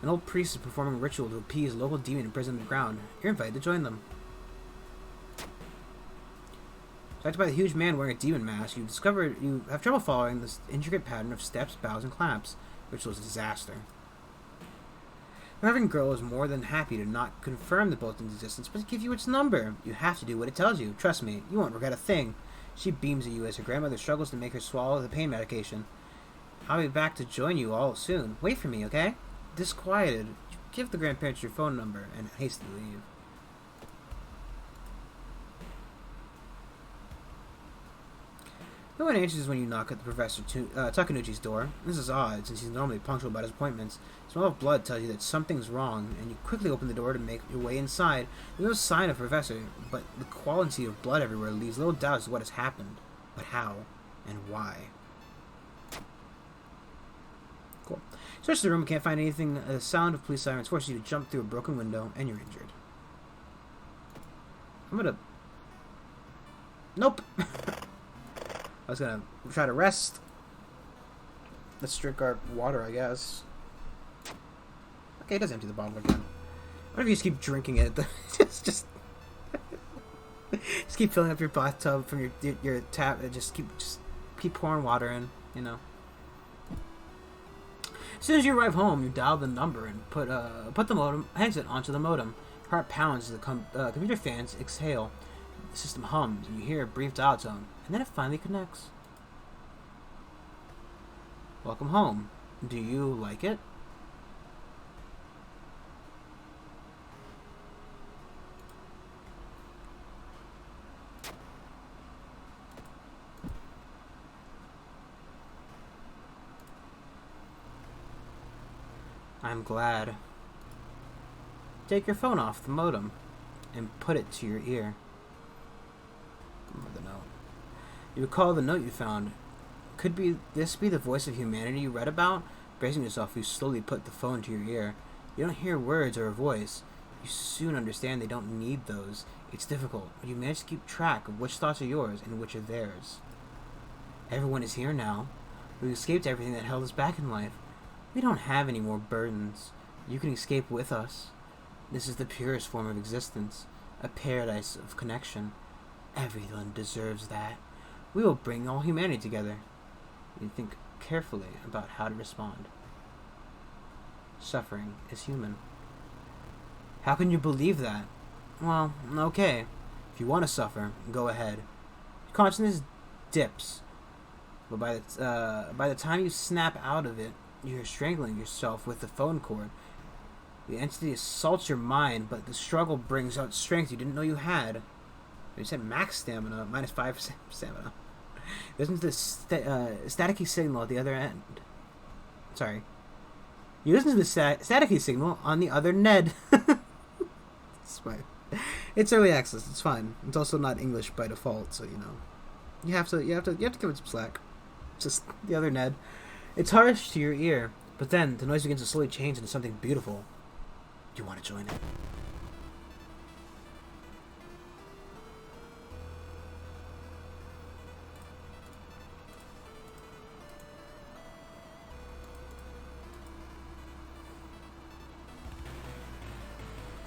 An old priest is performing a ritual to appease a local demon imprisoned underground. You're invited to join them. Attracted by the huge man wearing a demon mask, you discover you have trouble following this intricate pattern of steps, bows, and claps, which was a disaster. The Reverend girl is more than happy to not confirm the bulletin's existence, but to give you its number. You have to do what it tells you. Trust me, you won't regret a thing. She beams at you as her grandmother struggles to make her swallow the pain medication. I'll be back to join you all soon. Wait for me, okay? Disquieted, give the grandparents your phone number and hastily leave. No one answers when you knock at the Professor Takanuchi's door. This is odd, since he's normally punctual about his appointments. The smell of blood tells you that something's wrong, and you quickly open the door to make your way inside. There's no sign of Professor, but the quality of blood everywhere leaves little doubt as to what has happened. But how, and why? Cool. Search the room, can't find anything. The sound of police sirens forces you to jump through a broken window, and you're injured. I'm gonna... Nope! I was gonna try to rest. Let's drink our water, I guess. Okay, it does empty the bottle again. What if you just keep drinking it? just keep filling up your bathtub from your tap, and just keep pouring water in. You know. As soon as you arrive home, you dial the number and put the modem exit onto the modem. Your heart pounds as the computer fans exhale. The system hums, and you hear a brief dial tone, and then it finally connects. Welcome home. Do you like it? I'm glad. Take your phone off the modem and put it to your ear. The note. You recall the note you found. Could this be the voice of humanity you read about? Bracing yourself, you slowly put the phone to your ear. You don't hear words or a voice. You soon understand they don't need those. It's difficult, but you manage to keep track of which thoughts are yours and which are theirs. Everyone is here now. We've escaped everything that held us back in life. We don't have any more burdens. You can escape with us. This is the purest form of existence, a paradise of connection. Everyone deserves that. We will bring all humanity together. You think carefully about how to respond. Suffering is human. How can you believe that? Well, okay. If you want to suffer, go ahead. Your consciousness dips, but by the time you snap out of it, you're strangling yourself with the phone cord. The entity assaults your mind, but the struggle brings out strength you didn't know you had. You said max stamina, minus 5% stamina. Listen to the staticky signal at the other end. Sorry. You listen to the staticky signal on the other Ned. It's fine. It's early access. It's fine. It's also not English by default, so you know. You have to give it some slack. It's just the other Ned. It's harsh to your ear, but then the noise begins to slowly change into something beautiful. You want to join it?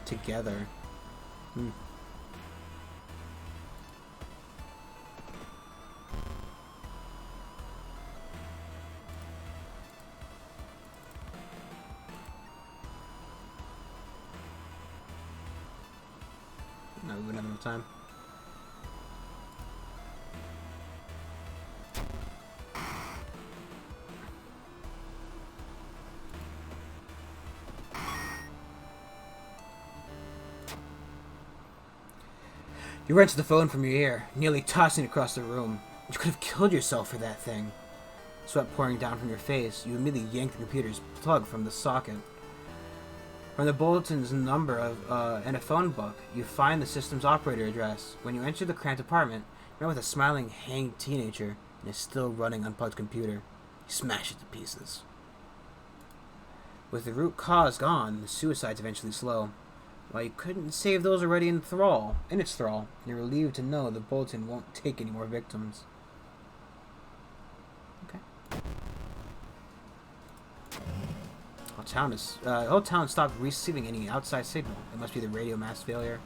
Together. No, we wouldn't have enough time. You wrenched the phone from your ear, nearly tossing it across the room. You could have killed yourself for that thing. Sweat pouring down from your face, you immediately yanked the computer's plug from the socket. From the bulletin's number and a phone book, you find the system's operator address. When you enter the cramped apartment, you're met with a smiling, hanged teenager and a still running unplugged computer. You smash it to pieces. With the root cause gone, the suicides eventually slow. While you couldn't save those already in its thrall, you're relieved to know the bulletin won't take any more victims. Okay. The whole town stopped receiving any outside signal. It must be the radio mass failure.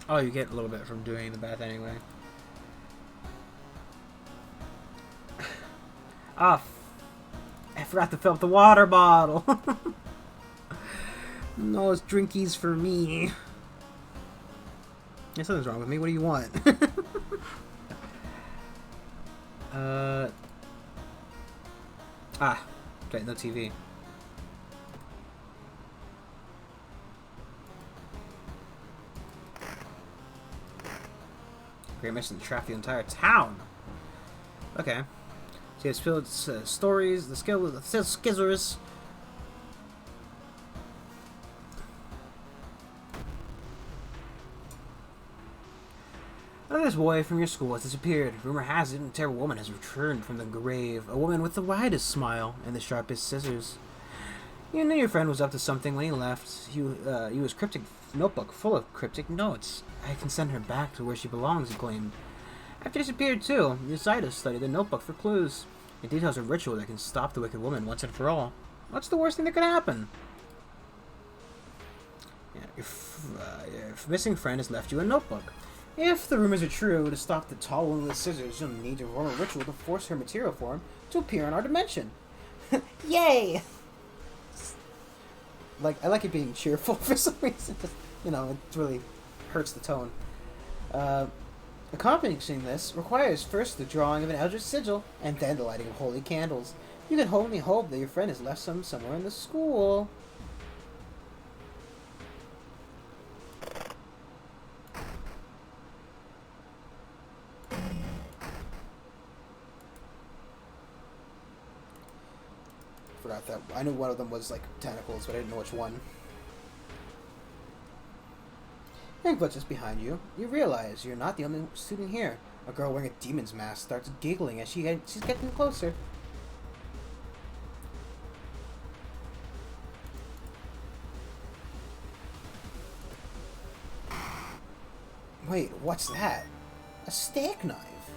Oh, you get a little bit from doing the bath anyway. Ah, I forgot to fill up the water bottle. No, it's drinkies for me. Yeah, something's wrong with me. What do you want? Right, no TV. Great mission to trap the entire town. Okay. So it's filled stories, the Skizzers. This boy from your school has disappeared. Rumor has it a terrible woman has returned from the grave. A woman with the widest smile and the sharpest scissors. You knew your friend was up to something when he left. He was cryptic notebook full of cryptic notes. I can send her back to where she belongs, he claimed. After he disappeared too, you decided to study the notebook for clues. It details a ritual that can stop the wicked woman once and for all. What's the worst thing that could happen? Yeah, your missing friend has left you a notebook. If the rumors are true, to stop the tall woman with scissors, you'll need to perform a ritual to force her material form to appear in our dimension. Yay! I like it being cheerful for some reason. You know, it really hurts the tone. Accomplishing this requires first the drawing of an eldritch sigil, and then the lighting of holy candles. You can only hope that your friend has left some somewhere in the school. Forgot that. I knew one of them was like tentacles, but I didn't know which one. But just behind you, you realize you're not the only student here. A girl wearing a demon's mask starts giggling as she's getting closer. Wait, what's that? A steak knife.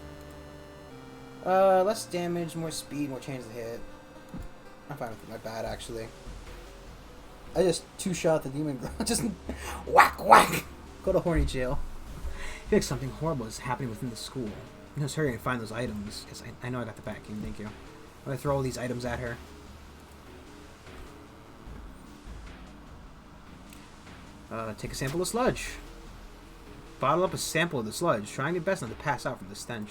Less damage, more speed, more chance to hit. I'm fine with my bad, actually. I just two-shot the demon girl. Just whack, whack! Go to horny jail. I feel like something horrible is happening within the school. You must hurry and find those items, because I know I got the vacuum, thank you. I'm going to throw all these items at her. Take a sample of sludge. Bottle up a sample of the sludge, trying your best not to pass out from the stench.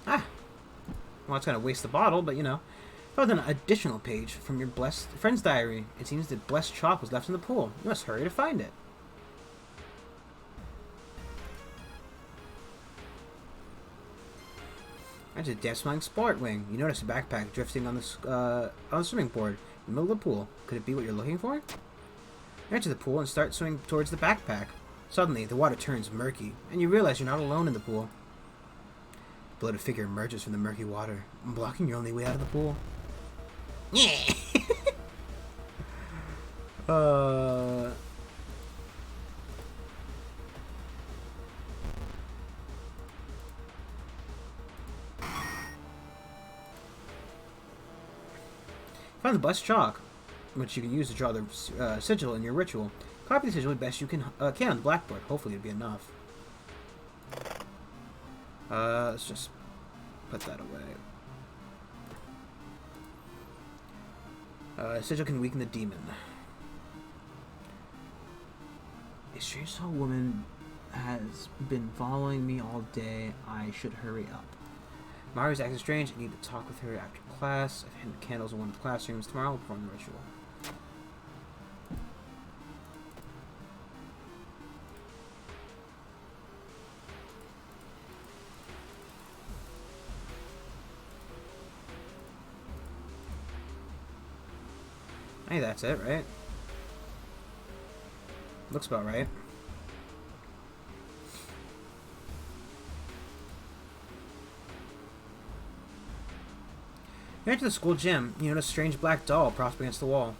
Well, it's going to waste the bottle, but you know. Found an additional page from your blessed friend's diary. It seems that blessed chalk was left in the pool. You must hurry to find it. That's a Death Smiling Sport Wing. You notice a backpack drifting on the swimming board in the middle of the pool. Could it be what you're looking for? You enter the pool and start swimming towards the backpack. Suddenly, the water turns murky, and you realize you're not alone in the pool. A bloated figure emerges from the murky water, blocking your only way out of the pool. Yeah. Find the blessed chalk, which you can use to draw the sigil in your ritual. Copy the sigil as best you can on the blackboard. Hopefully it'll be enough. Let's just put that away. Sigil can weaken the demon. A strange tall woman has been following me all day. I should hurry up. Mari's acting strange. I need to talk with her after class. I've hidden candles in one of the classrooms. Tomorrow I'll perform the ritual. Hey, that's it, right? Looks about right. You enter the school gym. You notice a strange black doll propped against the wall.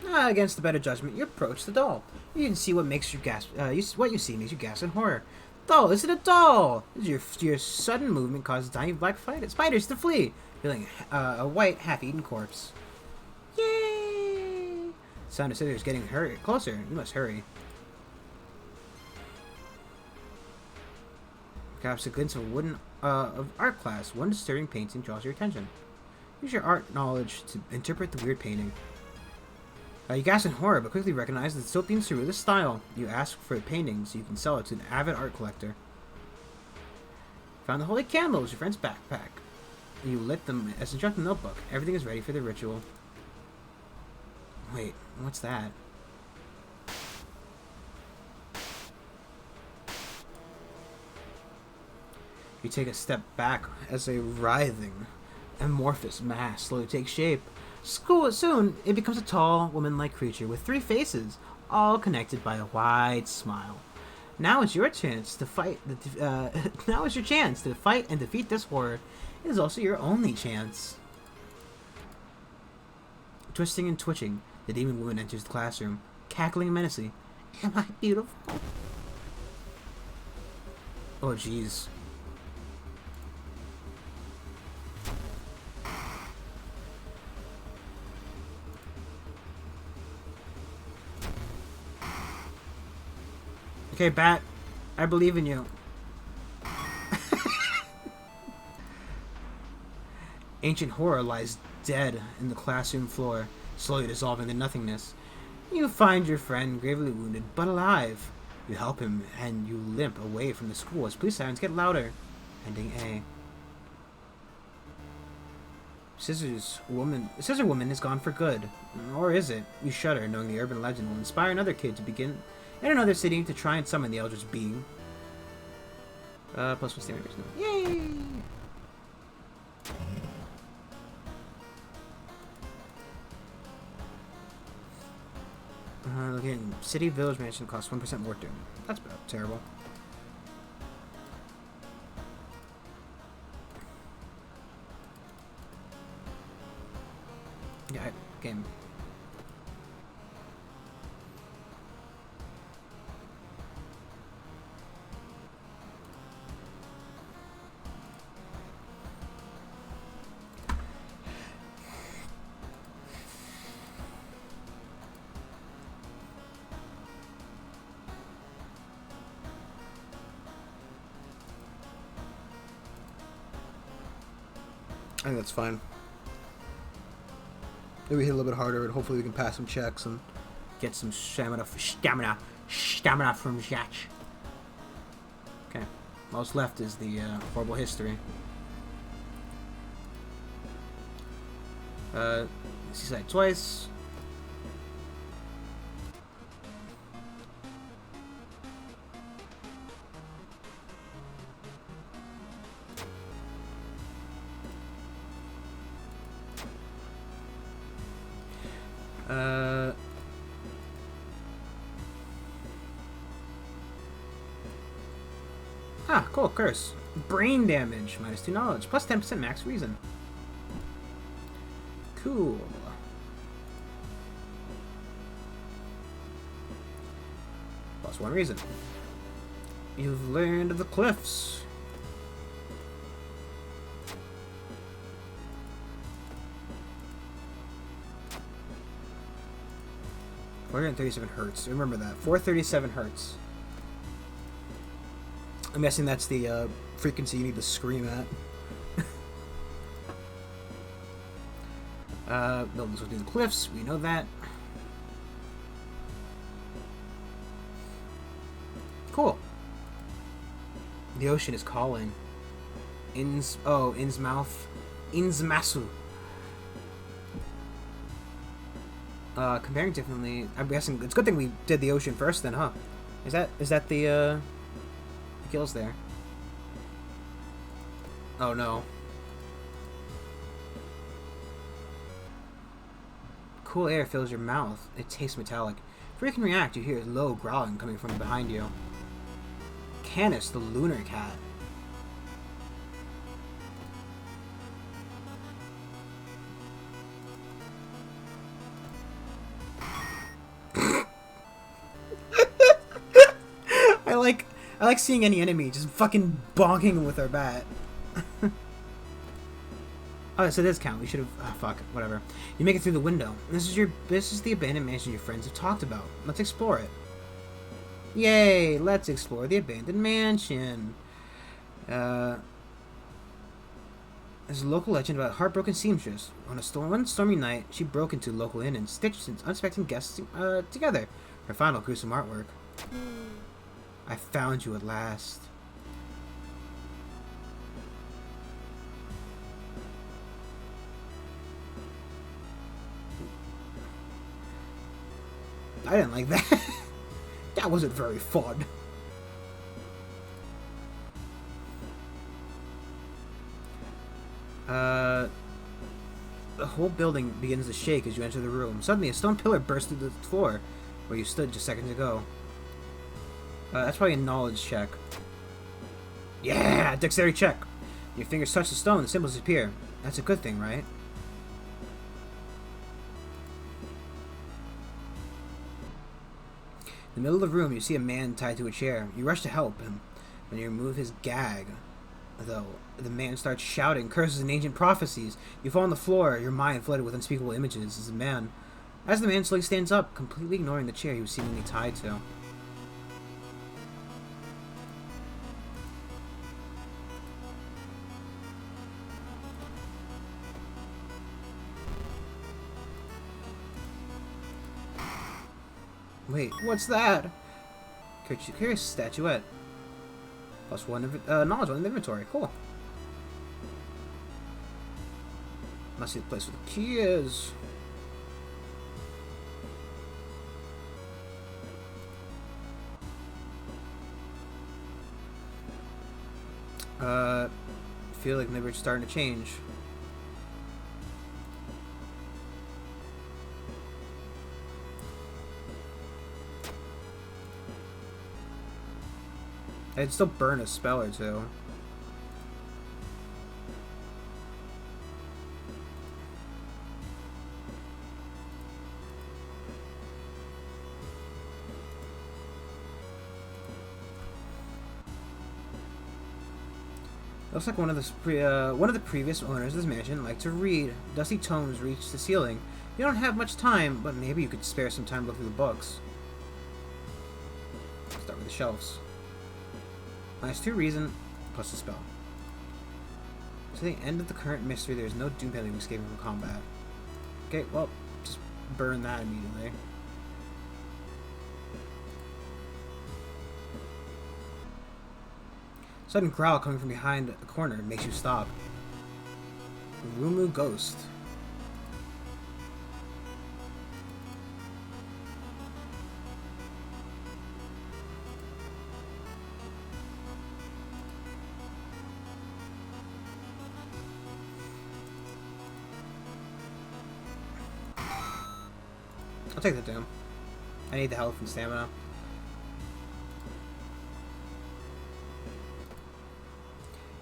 Against the better judgment, you approach the doll. You can see what makes you gasp. What you see makes you gasp in horror. Doll, is it a doll? Your sudden movement causes tiny black spiders to flee, revealing a white, half-eaten corpse. Yay! Sound of scissors getting closer. You must hurry. Grabs a glimpse of a wooden of art class. One disturbing painting draws your attention. Use your art knowledge to interpret the weird painting. You gasp in horror, but quickly recognize that it still seems to surrealist style. You ask for a painting so you can sell it to an avid art collector. Found the holy candles, your friend's backpack. You lit them as instructed in the notebook. Everything is ready for the ritual. Wait, what's that? You take a step back as a writhing, amorphous mass slowly takes shape. Soon, it becomes a tall, woman-like creature with 3 faces, all connected by a wide smile. Now is your chance to fight. Now is your chance to fight and defeat this horror. It is also your only chance. Twisting and twitching, the demon woman enters the classroom, cackling menacingly. Am I beautiful? Oh, jeez. Okay, Bat, I believe in you. Ancient horror lies dead in the classroom floor, slowly dissolving to nothingness. You find your friend gravely wounded, but alive. You help him, and you limp away from the school as police sirens get louder. Ending A. Scissor Woman is gone for good. Or is it? You shudder, knowing the urban legend will inspire another kid to begin in another city to try and summon the Eldritch Being. Plus 1 stamina. Yay! Again, city village mansion costs 1% more doom. That's about terrible. Yeah, game. I think that's fine. Maybe hit a little bit harder, and hopefully we can pass some checks and get some stamina from Jack. Okay, most left is the horrible history. Seaside twice. Cool, curse. Brain damage, minus 2 knowledge, plus 10% max reason. Cool. Plus 1 reason. You've learned of the cliffs. $437 Hz. Remember that. 437 Hz. I'm guessing that's the frequency you need to scream at. Buildings will do the cliffs. We know that. Cool. The ocean is calling. Innsmouth. Innsmouth. Comparing differently, I'm guessing it's a good thing we did the ocean first then, huh? Is that the kills there? Oh no. Cool air fills your mouth. It tastes metallic. Before you can react, you hear low growling coming from behind you. Canis, the lunar cat. I like seeing any enemy just fucking bonking with our bat. Oh, so this count. We should have. Oh, fuck. Whatever. You make it through the window. This is the abandoned mansion your friends have talked about. Let's explore it. Yay! Let's explore the abandoned mansion. Uh, there's a local legend about a heartbroken seamstress. One stormy night, she broke into a local inn and stitched unsuspecting guests together. Her final gruesome artwork. I found you at last. I didn't like that. That wasn't very fun. The whole building begins to shake as you enter the room. Suddenly, a stone pillar bursts through the floor where you stood just seconds ago. That's probably a knowledge check. Yeah, dexterity check. Your fingers touch the stone, the symbols disappear. That's a good thing, right? In the middle of the room, you see a man tied to a chair. You rush to help him. When you remove his gag, though, the man starts shouting curses and ancient prophecies. You fall on the floor, your mind flooded with unspeakable images as the man slowly stands up, completely ignoring the chair he was seemingly tied to. Wait, what's that? Curious statuette. Plus one knowledge on the inventory. Cool. Must be the place where the key is. Feel like maybe it's starting to change. I'd still burn a spell or two. Looks like one of the previous owners of this mansion liked to read. Dusty tomes reach the ceiling. You don't have much time, but maybe you could spare some time to look through the books. Start with the shelves. -2 reason, plus a spell. To the end of the current mystery, there is no doom penalty escaping from combat. Okay, well, just burn that immediately. Sudden growl coming from behind a corner makes you stop. Rumu Ghost. I'll take the doom. I need the health and stamina.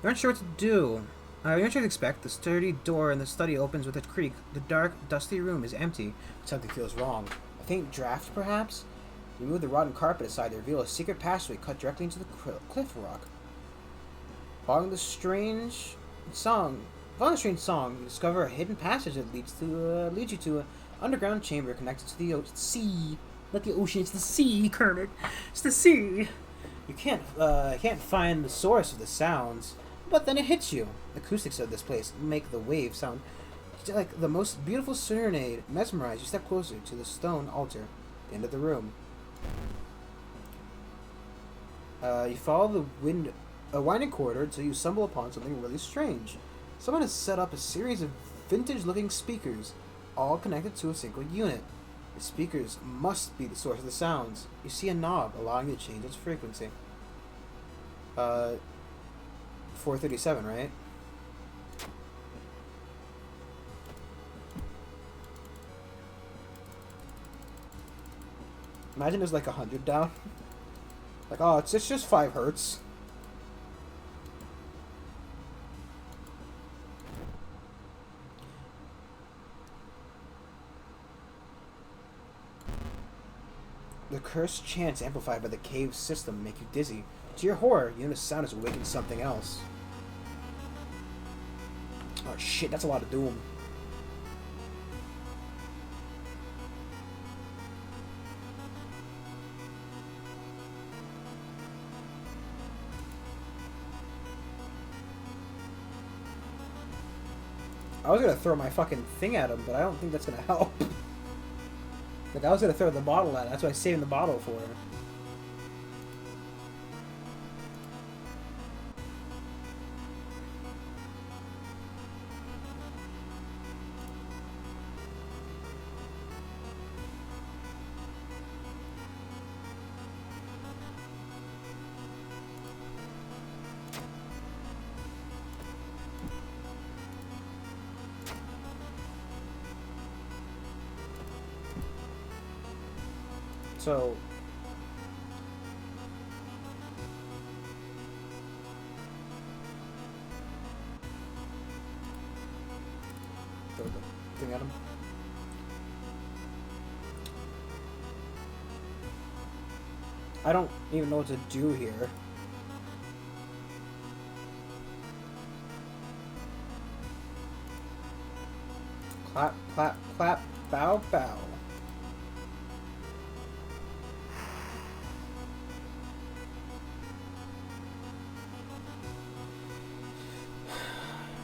You aren't sure what to do. You aren't sure what to expect. The sturdy door in the study opens with a creak. The dark, dusty room is empty. Something feels wrong. A faint draft, perhaps? You move the rotten carpet aside to reveal a secret passageway cut directly into the cliff rock. Following the strange song, you discover a hidden passage that leads you to an underground chamber connected to the sea. Not the ocean, it's the sea, Kermit. It's the sea. You can't find the source of the sounds, but then it hits you. The acoustics of this place make the waves sound like the most beautiful serenade. Mesmerized, you step closer to the stone altar at the end of the room. You follow a winding corridor until you stumble upon something really strange. Someone has set up a series of vintage-looking speakers, all connected to a single unit. The speakers must be the source of the sounds. You see a knob allowing you to change its frequency. 437, right? Imagine there's like 100 down. Like, oh, it's just 5 hertz. The cursed chants amplified by the cave system make you dizzy. To your horror, you notice the sound has awakened something else. Oh shit, that's a lot of doom. I was gonna throw my fucking thing at him, but I don't think that's gonna help. Like, I was gonna throw the bottle at it. That's why I saved the bottle for her. So... throw the thing at him. I don't even know what to do here. Clap, clap, clap, bow, bow.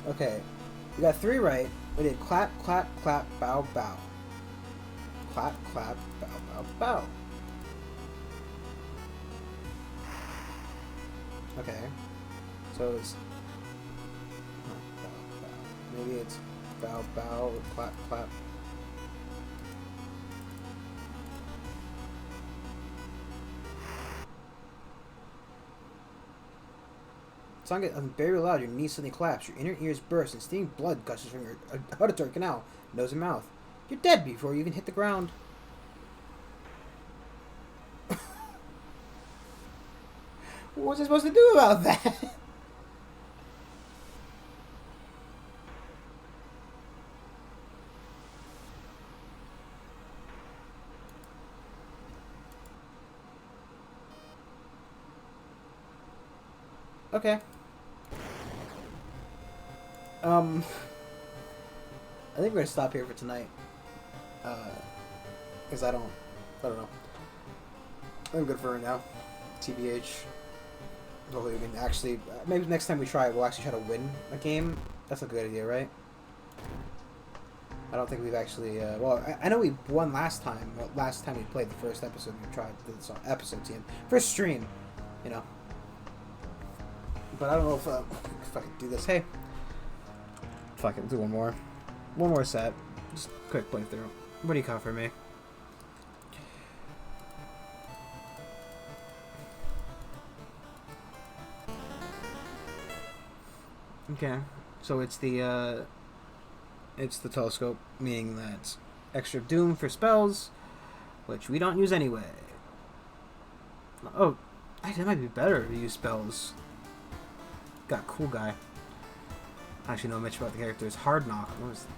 Okay, we got 3 right. We did clap, clap, clap, bow, bow. Clap, clap, bow, bow, bow. Okay, so it's bow, bow. Maybe it's bow, bow, clap, clap. Song gets very loud, your knee suddenly collapse, your inner ears burst, and steaming blood gushes from your auditory canal, nose and mouth. You're dead before you even hit the ground. What was I supposed to do about that? Okay. I think we're gonna stop here for tonight. Because I don't know. I'm good for right now. TBH. Hopefully we can actually, maybe next time we try, we'll actually try to win a game. That's a good idea, right? I don't think we've actually, well, I know we won last time. Well, last time we played the first episode, we tried this episode team. First stream, you know. But I don't know if I can do this. Hey. Fuck it, do one more. One more set. Just quick playthrough. What do you got for me? Okay, so it's the telescope, meaning that extra doom for spells, which we don't use anyway. Oh, that might be better to use spells. Got a cool guy. I actually know much about the characters. Hard knock. What was that?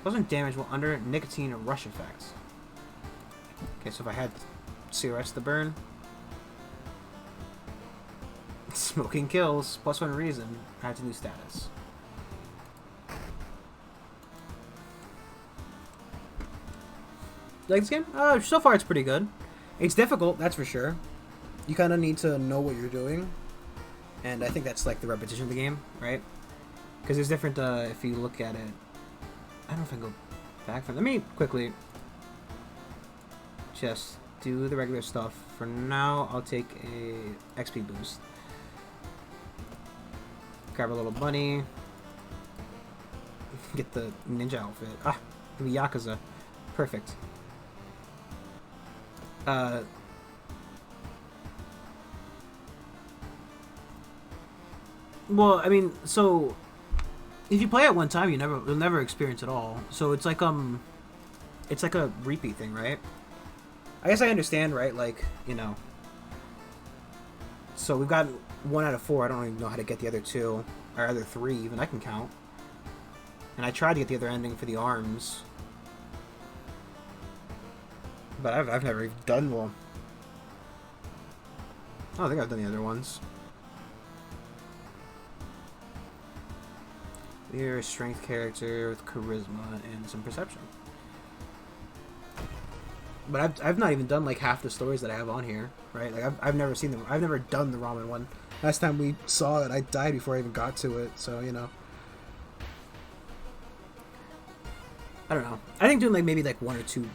Wasn't damage while under nicotine or rush effects. Okay, so if I had cigarettes to burn. Smoking kills. +1 reason. I had to do status. Like this game? So far it's pretty good. It's difficult, that's for sure. You kind of need to know what you're doing. And I think that's like the repetition of the game, right? Because there's different, if you look at it... I don't know if I can go back from... Let me quickly just do the regular stuff. For now, I'll take a XP boost. Grab a little bunny. Get the ninja outfit. Ah, the Yakuza. Perfect. Well, I mean, so if you play it one time, you'll never experience it all. So it's like a repeat thing, right? I guess I understand, right? Like, you know. So we've got 1 out of 4. I don't even know how to get the other 2 or other 3 even. I can count. And I tried to get the other ending for the arms, but I've never even done one. I don't think I've done the other ones. You're a strength character with charisma and some perception. But I've not even done like half the stories that I have on here, right? Like I've never seen them. I've never done the ramen one. Last time we saw it, I died before I even got to it. So you know. I don't know. I think doing like maybe like one or two,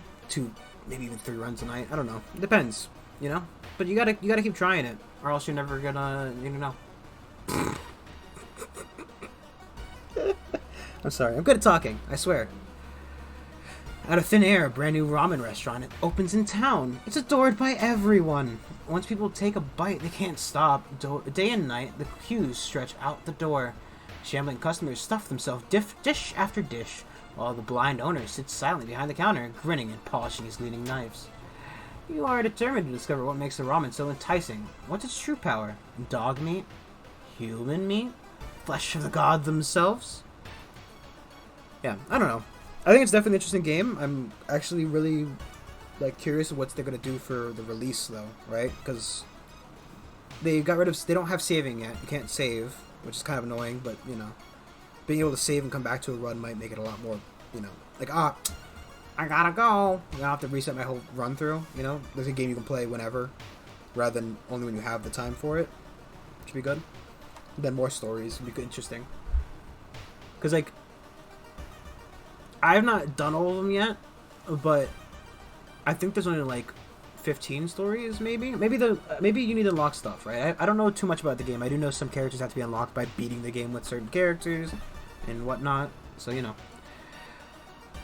maybe even 3 runs a night. I don't know. It depends, you know. But you gotta keep trying it, or else you're never gonna know. I'm sorry. I'm good at talking. I swear. Out of thin air, a brand new ramen restaurant opens in town. It's adored by everyone. Once people take a bite, they can't stop. Day and night, the queues stretch out the door. Shambling customers stuff themselves dish after dish, while the blind owner sits silently behind the counter, grinning and polishing his gleaming knives. You are determined to discover what makes the ramen so enticing. What's its true power? Dog meat? Human meat? Flesh of the gods themselves? Yeah, I don't know. I think it's definitely an interesting game. I'm actually really like curious of what they're gonna do for the release, though, right? Because they got rid of. They don't have saving yet. You can't save, which is kind of annoying. But you know, being able to save and come back to a run might make it a lot more. You know, like I gotta go. I don't have to reset my whole run through. You know, there's a game you can play whenever, rather than only when you have the time for it. Should be good. And then more stories would be good, interesting. Because like. I have not done all of them yet, but I think there's only like 15 stories, maybe. Maybe you need to unlock stuff, right? I don't know too much about the game. I do know some characters have to be unlocked by beating the game with certain characters and whatnot. So you know.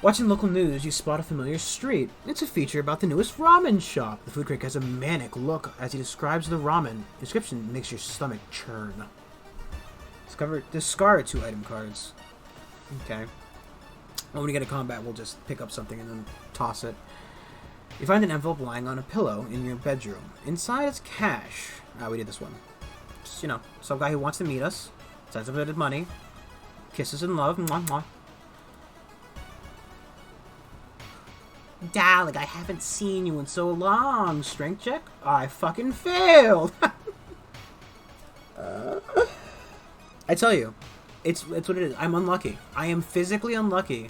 Watching local news, you spot a familiar street. It's a feature about the newest ramen shop. The food critic has a manic look as he describes the ramen. The description makes your stomach churn. Discard 2 item cards. Okay. When we get to combat, we'll just pick up something and then toss it. You find an envelope lying on a pillow in your bedroom. Inside is cash. We did this one. Just, you know, some guy who wants to meet us. Sends a bit of money. Kisses in love. Mwah, mwah. Darling, I haven't seen you in so long. Strength check? I fucking failed. I tell you. It's what it is. I'm unlucky. I am physically unlucky.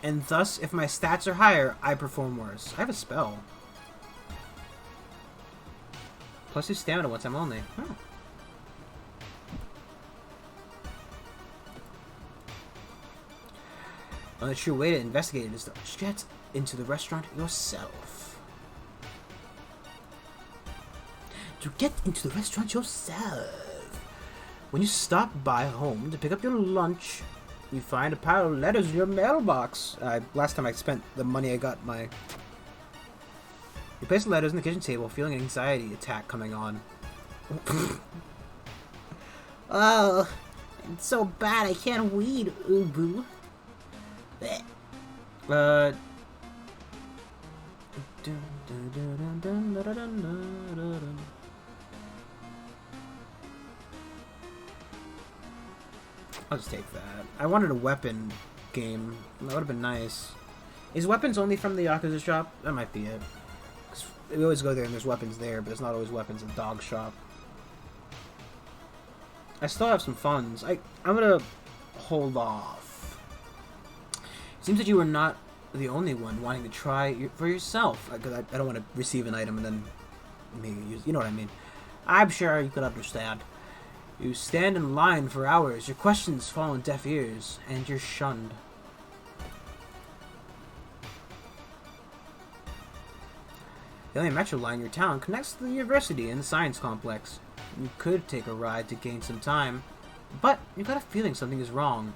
And thus, if my stats are higher, I perform worse. I have a spell. +2 stamina once I'm only. Oh. The true way to investigate it is to get into the restaurant yourself. When you stop by home to pick up your lunch, you find a pile of letters in your mailbox. Last time I spent the money I got my... You place the letters on the kitchen table, feeling an anxiety attack coming on. Oh, it's so bad I can't weed, Ubu. I'll just take that. I wanted a weapon game. That would have been nice. Is weapons only from the Yakuza shop? That might be it. 'Cause we always go there and there's weapons there, but there's not always weapons in Dog Shop. I still have some funds. I'm gonna hold off. It seems that you are not the only one wanting to try for yourself. Because I don't want to receive an item and then maybe use. You know what I mean? I'm sure you could understand. You stand in line for hours, your questions fall on deaf ears, and you're shunned. The only metro line in your town connects to the university and the science complex. You could take a ride to gain some time, but you got a feeling something is wrong.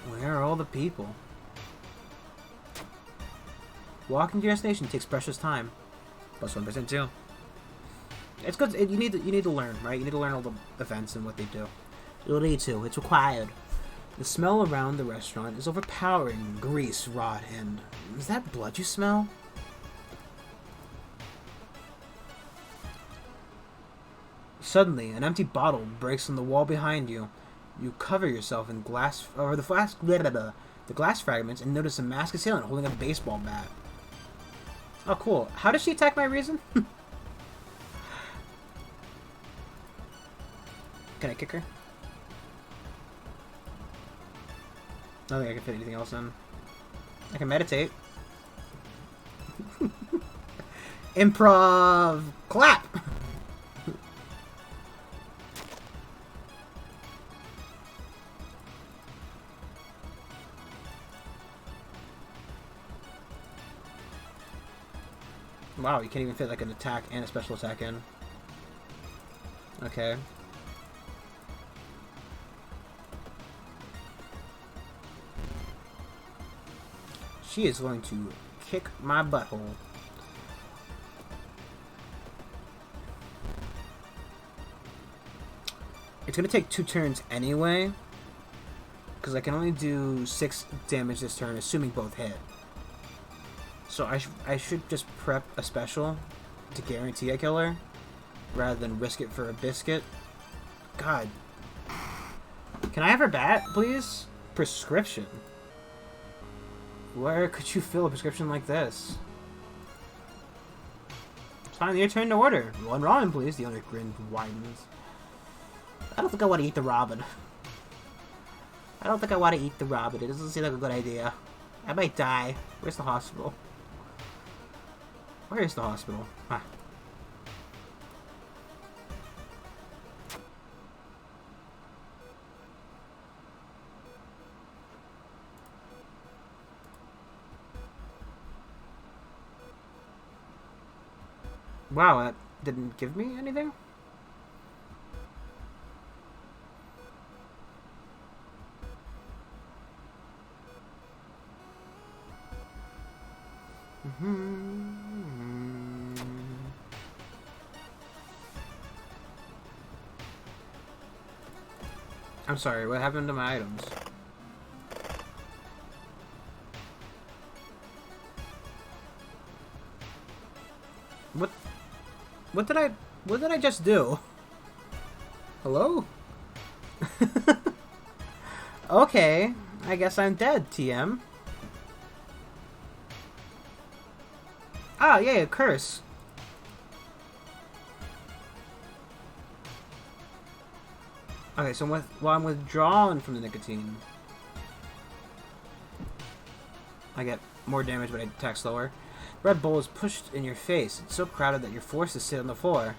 Where are all the people? Walking to your destination takes precious time. +1% too. It's good. You need to learn, right? You need to learn all the events and what they do. You'll need to. It's required. The smell around the restaurant is overpowering. Grease, rot, and... Is that blood you smell? Suddenly, an empty bottle breaks on the wall behind you. You cover yourself in glass... Or the glass fragments and notice a masked assailant holding a baseball bat. Oh, cool. How does she attack my reason? Can I kick her? I don't think I can fit anything else in. I can meditate. Improv! Clap! Wow, you can't even fit like an attack and a special attack in. Okay. She is going to kick my butthole. It's going to take 2 turns anyway, because I can only do 6 damage this turn, assuming both hit. So I should just prep a special to guarantee I kill her, rather than risk it for a biscuit. God. Can I have her bat, please? Prescription. Where could you fill a prescription like this? It's finally your turn to order. 1 ramen, please. The owner grinned and widens. I don't think I want to eat the ramen. I don't think I want to eat the ramen. It doesn't seem like a good idea. I might die. Where's the hospital? Where is the hospital? Ah. Wow, that didn't give me anything? I'm sorry, what happened to my items? What did I just do? Hello? Okay, I guess I'm dead, TM. Ah, yeah, a curse. Okay, so while I'm withdrawn from the nicotine, I get more damage, but I attack slower. Red Bull is pushed in your face. It's so crowded that you're forced to sit on the floor.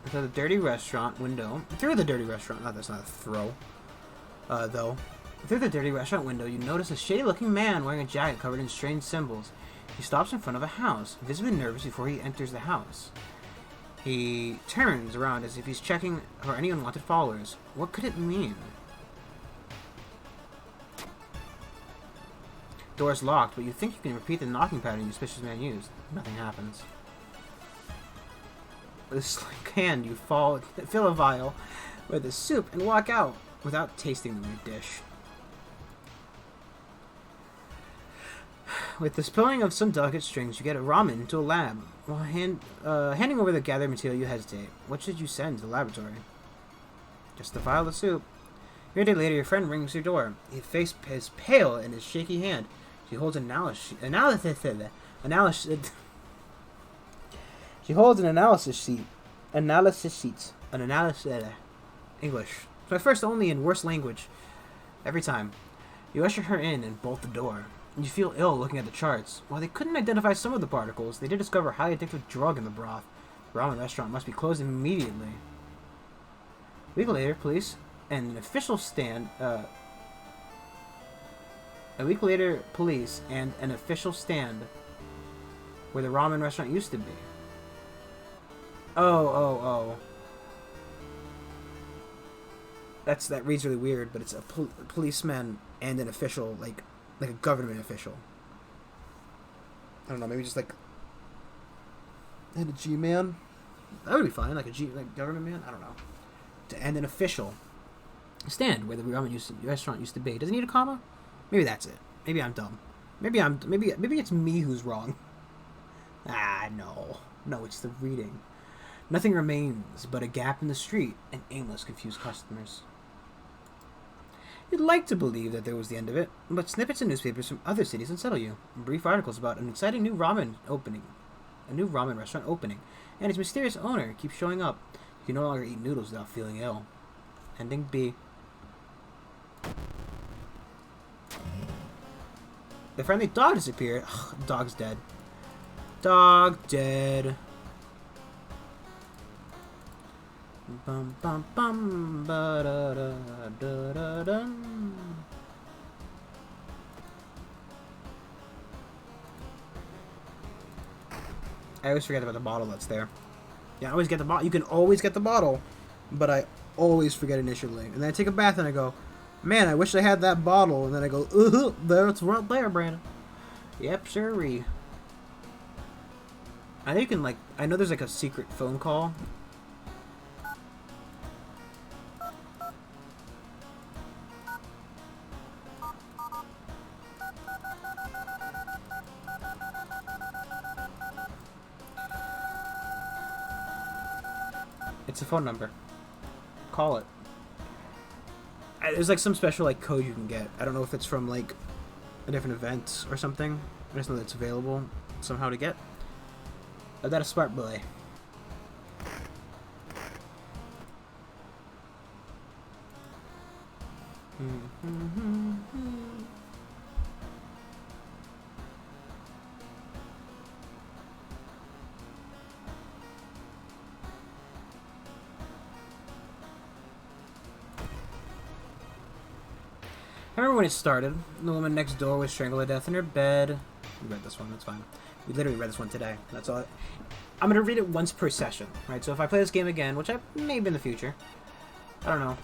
Through the dirty restaurant window. Through the dirty restaurant. No, that's not a throw. Though. Through the dirty restaurant window, you notice a shady-looking man wearing a jacket covered in strange symbols. He stops in front of a house, visibly nervous before he enters the house. He turns around as if he's checking for any unwanted followers. What could it mean? Door's locked, but you think you can repeat the knocking pattern the suspicious man used. Nothing happens. With a slick hand, you fill a vial with the soup and walk out without tasting the weird dish. With the spilling of some delicate strings, you get a ramen to a lab. While handing over the gathered material, you hesitate. What should you send to the laboratory? Just the vial of soup. A day later, your friend rings your door. His face is pale in his shaky hand. She holds an analysis sheet. English. So at first only in worse language. Every time. You usher her in and bolt the door. You feel ill looking at the charts. While they couldn't identify some of the particles, they did discover a highly addictive drug in the broth. The ramen restaurant must be closed immediately. A week later, police and an official stand. A week later, police and an official stand where the ramen restaurant used to be. Oh. That reads really weird, but it's a policeman and an official, like a government official. I don't know, maybe just like and a G-man. That would be fine, like government man. I don't know. And an official stand where the ramen restaurant used to be. Does it need a comma? Maybe that's it. Maybe I'm dumb. Maybe it's me who's wrong. No, it's the reading. Nothing remains but a gap in the street and aimless, confused customers. You'd like to believe that there was the end of it, but snippets of newspapers from other cities unsettle you. Brief articles about an exciting new ramen restaurant opening, and its mysterious owner keeps showing up. You can no longer eat noodles without feeling ill. Ending B. The friendly dog disappeared. Ugh, dog's dead. Dog dead. Bum bum bum ba da da da da dum. I always forget about the bottle that's there. Yeah, I always get the bottle. You can always get the bottle, but I always forget initially. And then I take a bath and I go, man, I wish I had that bottle. And then I go, there, it's right there, Brandon. Yep, sure. I know you can, like, I know there's, like, a secret phone call. It's a phone number. Call it. There's, like, some special, like, code you can get. I don't know if it's from, like, a different event or something. I just know that it's available somehow to get. That a smart boy. I remember when it started. The woman next door was strangled to death in her bed. We read this one, that's fine. We literally read this one today. That's all. I'm going to read it once per session, right? So if I play this game again, which I maybe in the future, I don't know.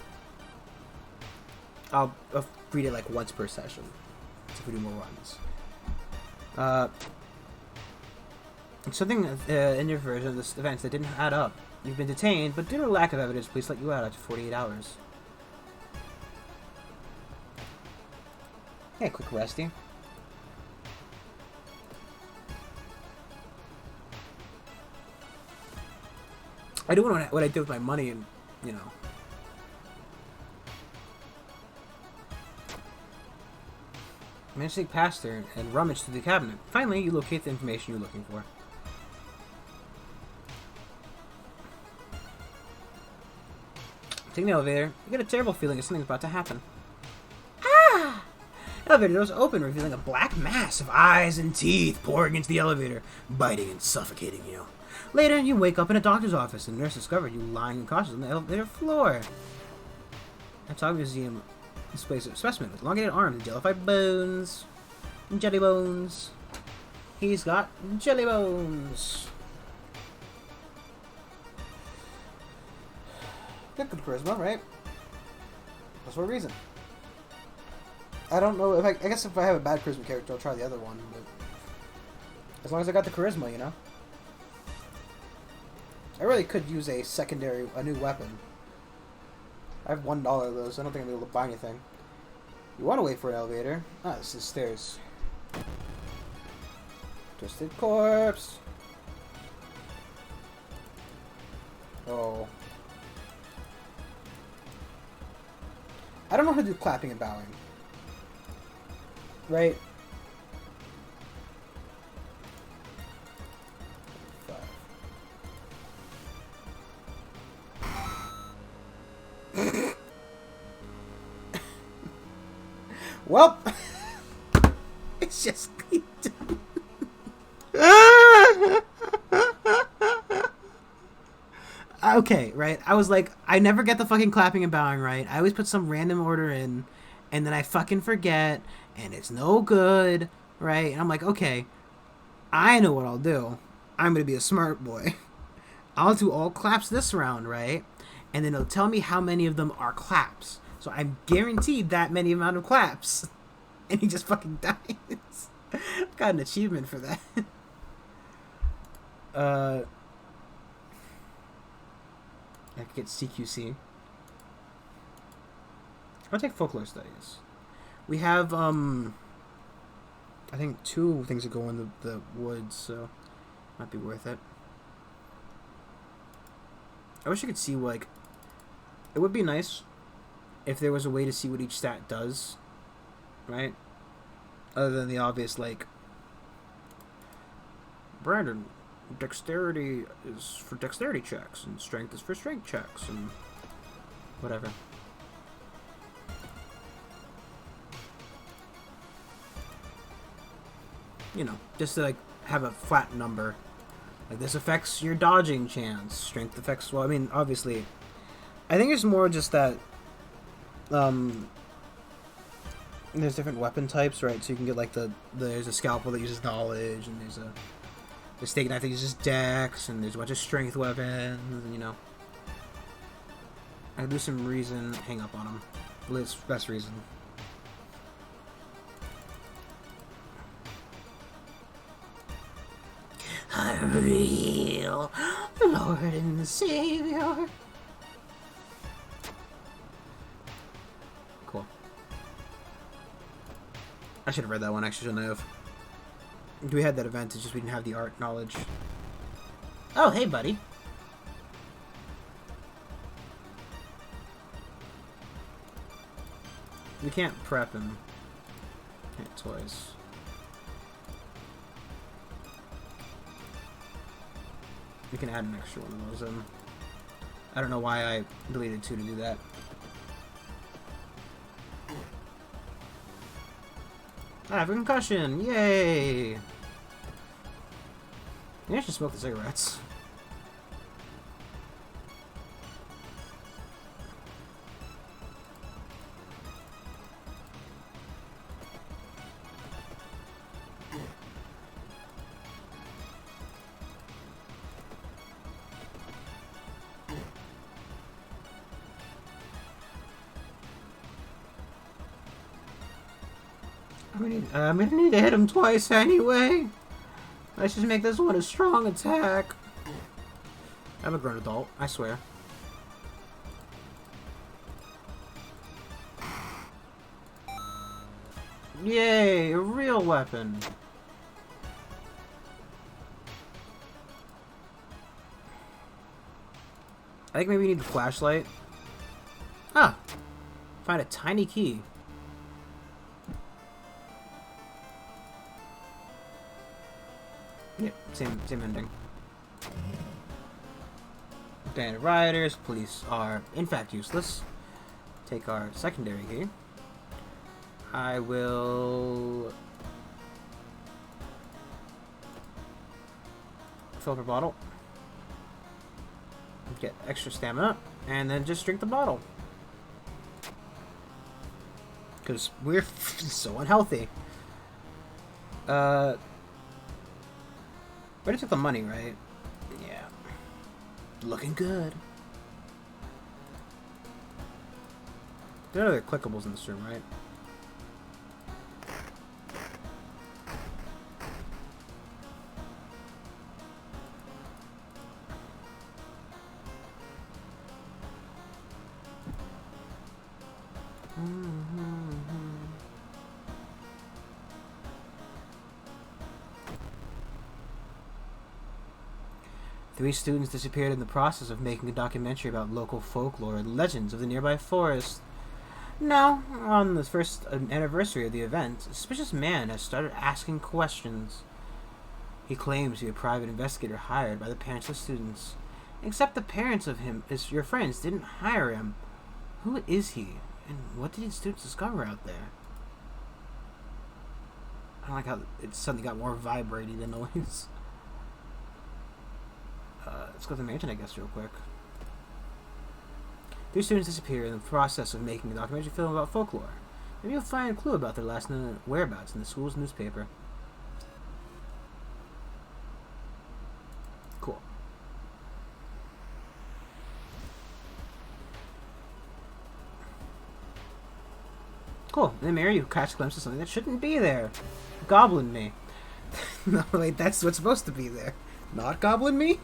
I'll read it like once per session. If we do more runs. Something in your version of this event that didn't add up. You've been detained, but due to lack of evidence, police let you out after 48 hours. Yeah, quick resting. I do want what I did with my money, and you know. Managed to take past her and rummage through the cabinet. Finally, you locate the information you're looking for. Taking the elevator, you get a terrible feeling that something's about to happen. Ah! Elevator doors open, revealing a black mass of eyes and teeth pouring into the elevator, biting and suffocating you. Later, you wake up in a doctor's office, and the nurse discovered you lying unconscious on the elevator floor. Atog Museum displays a specimen with elongated arms and jellified bones. Jelly bones. He's got jelly bones. Got good charisma, right? That's for a reason. I don't know if I guess if I have a bad charisma character, I'll try the other one. But as long as I got the charisma, you know. I really could use a new weapon. I have $1 though, so I don't think I'm able to buy anything. You want to wait for an elevator? Ah, this is stairs. Twisted corpse. Oh. I don't know how to do clapping and bowing. Right? Well, it's just okay, right? I was like, I never get the fucking clapping and bowing right. I always put some random order in, and then I fucking forget, and it's no good, right? And I'm like, okay, I know what I'll do. I'm gonna be a smart boy. I'll do all claps this round, right? And then it'll tell me how many of them are claps. So I'm guaranteed that many amount of claps. And he just fucking dies. I've got an achievement for that. I could get CQC. I'll take folklore studies. We have, I think 2 things that go in the woods, so might be worth it. I wish I could see, like, it would be nice if there was a way to see what each stat does, right? Other than the obvious, like, Brandon, dexterity is for dexterity checks, and strength is for strength checks, and whatever. You know, just to, like, have a flat number. Like, this affects your dodging chance. Strength affects, well, I mean, obviously, I think it's more just that, there's different weapon types, right? So you can get, like, there's a scalpel that uses knowledge, and there's a The steak knife uses dex, and there's a bunch of strength weapons, and, you know. I do some reason hang up on him. It's best reason. I'm real, Lord and Savior. Cool. I should have read that one, actually, shouldn't I have? We had that event, it's just we didn't have the art knowledge. Oh, hey, buddy. We can't prep him. Can't toys. We can add an extra one of those in. I don't know why I deleted 2 to do that. I have a concussion! Yay! Maybe I should smoke the cigarettes. I'm gonna need to hit him twice anyway. Let's just make this one a strong attack. I'm a grown adult, I swear. Yay, a real weapon. I think maybe we need the flashlight. Ah! Find a tiny key. Yep, same ending. Bandit rioters, police are in fact useless. Take our secondary key. I will fill up a bottle. Get extra stamina, and then just drink the bottle. Because we're so unhealthy. Already took the money, right? Yeah. Looking good. There are other clickables in this room, right? Three students disappeared in the process of making a documentary about local folklore and legends of the nearby forest. Now, on the first anniversary of the event, a suspicious man has started asking questions. He claims to be a private investigator hired by the parents of students. Except the parents of your friends, didn't hire him. Who is he? And what did students discover out there? I don't like how it suddenly got more vibrating the noise. Let's go to the mansion, I guess, real quick. Three students disappear in the process of making a documentary film about folklore. Maybe you'll find a clue about their last known whereabouts in the school's newspaper. Cool. Cool. In the mirror, you catch a glimpse of something that shouldn't be there. Goblin me. No, wait, that's what's supposed to be there. Not goblin me?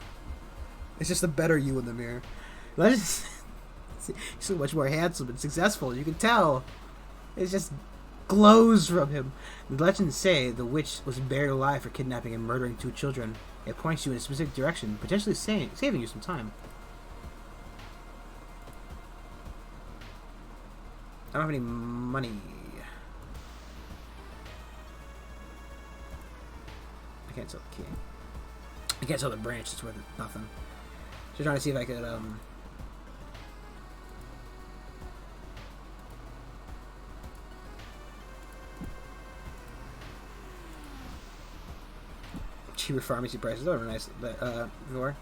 It's just a better you in the mirror. He's so much more handsome and successful, you can tell. It just glows from him. The legends say the witch was buried alive for kidnapping and murdering 2 children. It points you in a specific direction, potentially saving you some time. I don't have any money. I can't sell the key. I can't sell the branch, it's worth nothing. Just trying to see if I could, cheaper pharmacy prices. Those are nice, before.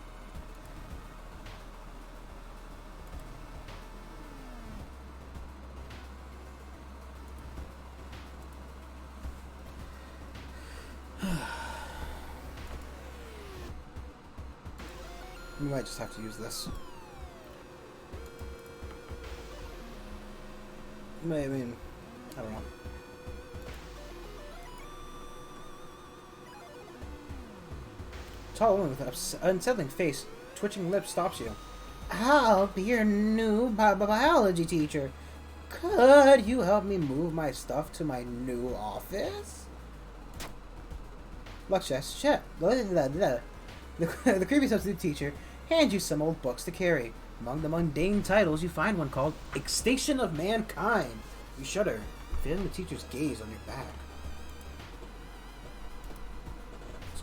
We might just have to use this. I mean, I don't know. Tall woman with an unsettling face, twitching lips stops you. I'll be your new biology teacher. Could you help me move my stuff to my new office? Luck check. The creepy substitute teacher hands you some old books to carry. Among the mundane titles, you find one called Extinction of Mankind. You shudder, feeling the teacher's gaze on your back.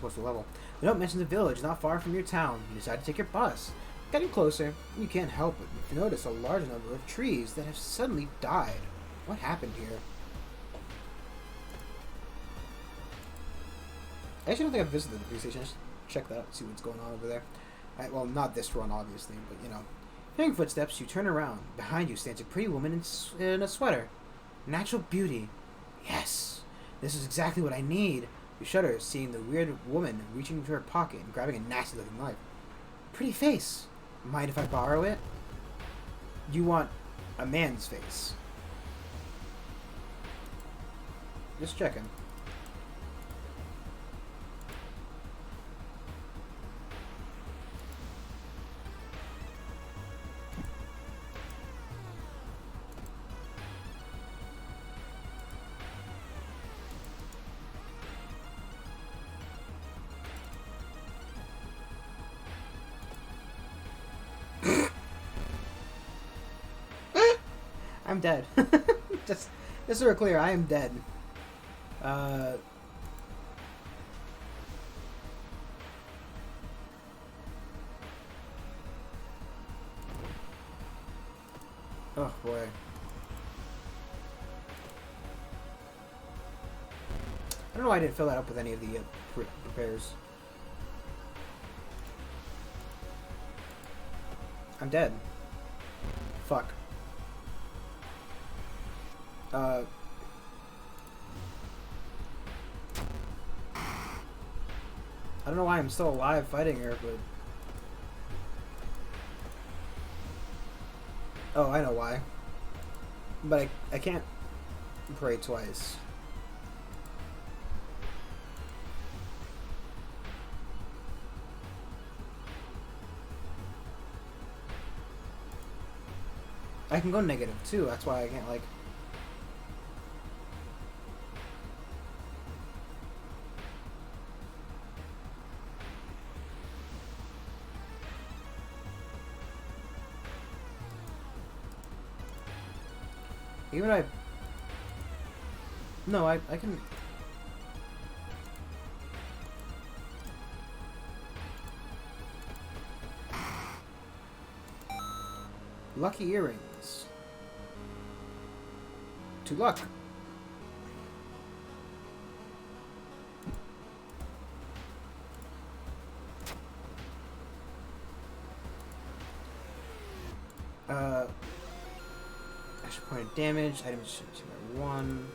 What's the level? The note mentions a village not far from your town. You decide to take your bus. Getting closer, you can't help but notice a large number of trees that have suddenly died. What happened here? I actually don't think I've visited the police station. I should check that out, see what's going on over there. Well, not this run, obviously, but you know. Hearing footsteps, you turn around. Behind you stands a pretty woman in a sweater. Natural beauty. Yes, this is exactly what I need. You shudder, seeing the weird woman reaching into her pocket and grabbing a nasty-looking knife. Pretty face. Mind if I borrow it? You want a man's face. Just checking. I'm dead. just so we're clear, I am dead. Oh boy. I don't know why I didn't fill that up with any of the repairs. I'm dead. Fuck. I don't know why I'm still alive fighting her, but... Oh, I know why. But I can't pray twice. I can go negative too, that's why I can't, like... Even I... No, I can... Lucky earrings. To luck. Extra point of damage. Items by 1.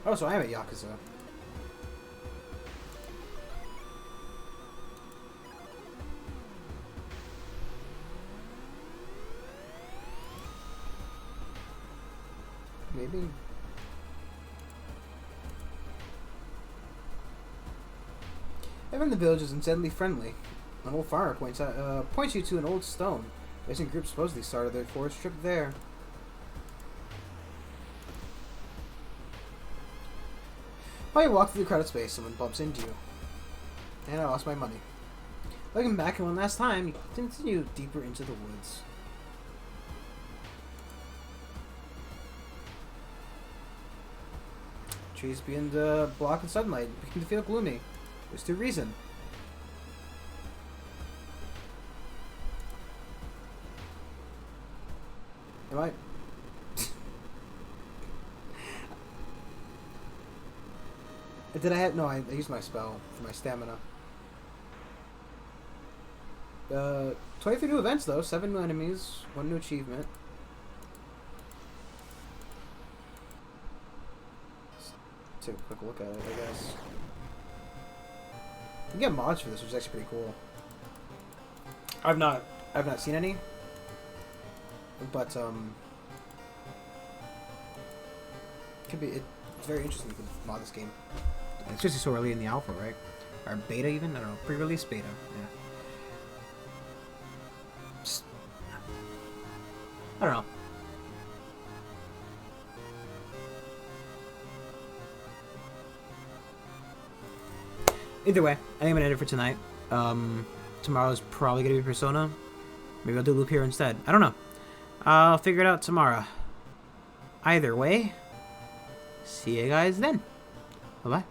Oh, so I am a Yakuza. Maybe. Everyone in the village is insanely friendly. An old farmer points you to an old stone. Racing group supposedly started their forest trip there. While you walk through the crowded space, someone bumps into you. And I lost my money. Looking back at one last time, you continue deeper into the woods. Trees begin to block the sunlight, begin to feel gloomy. There's no reason. Am I? Did I have... No, I used my spell for my stamina. 23 new events, though. 7 new enemies. 1 new achievement. Let's take a quick look at it, I guess. You can get mods for this, which is actually pretty cool. I've not. I've not seen any. But could be. It's very interesting. You could mod this game. It's just so early in the alpha, right? Or beta even? I don't know. Pre-release beta. Yeah. Just, I don't know. Either way, I think I'm gonna end it for tonight. Tomorrow's probably gonna be Persona. Maybe I'll do Loop Hero instead. I don't know. I'll figure it out tomorrow. Either way, see you guys then. Bye-bye.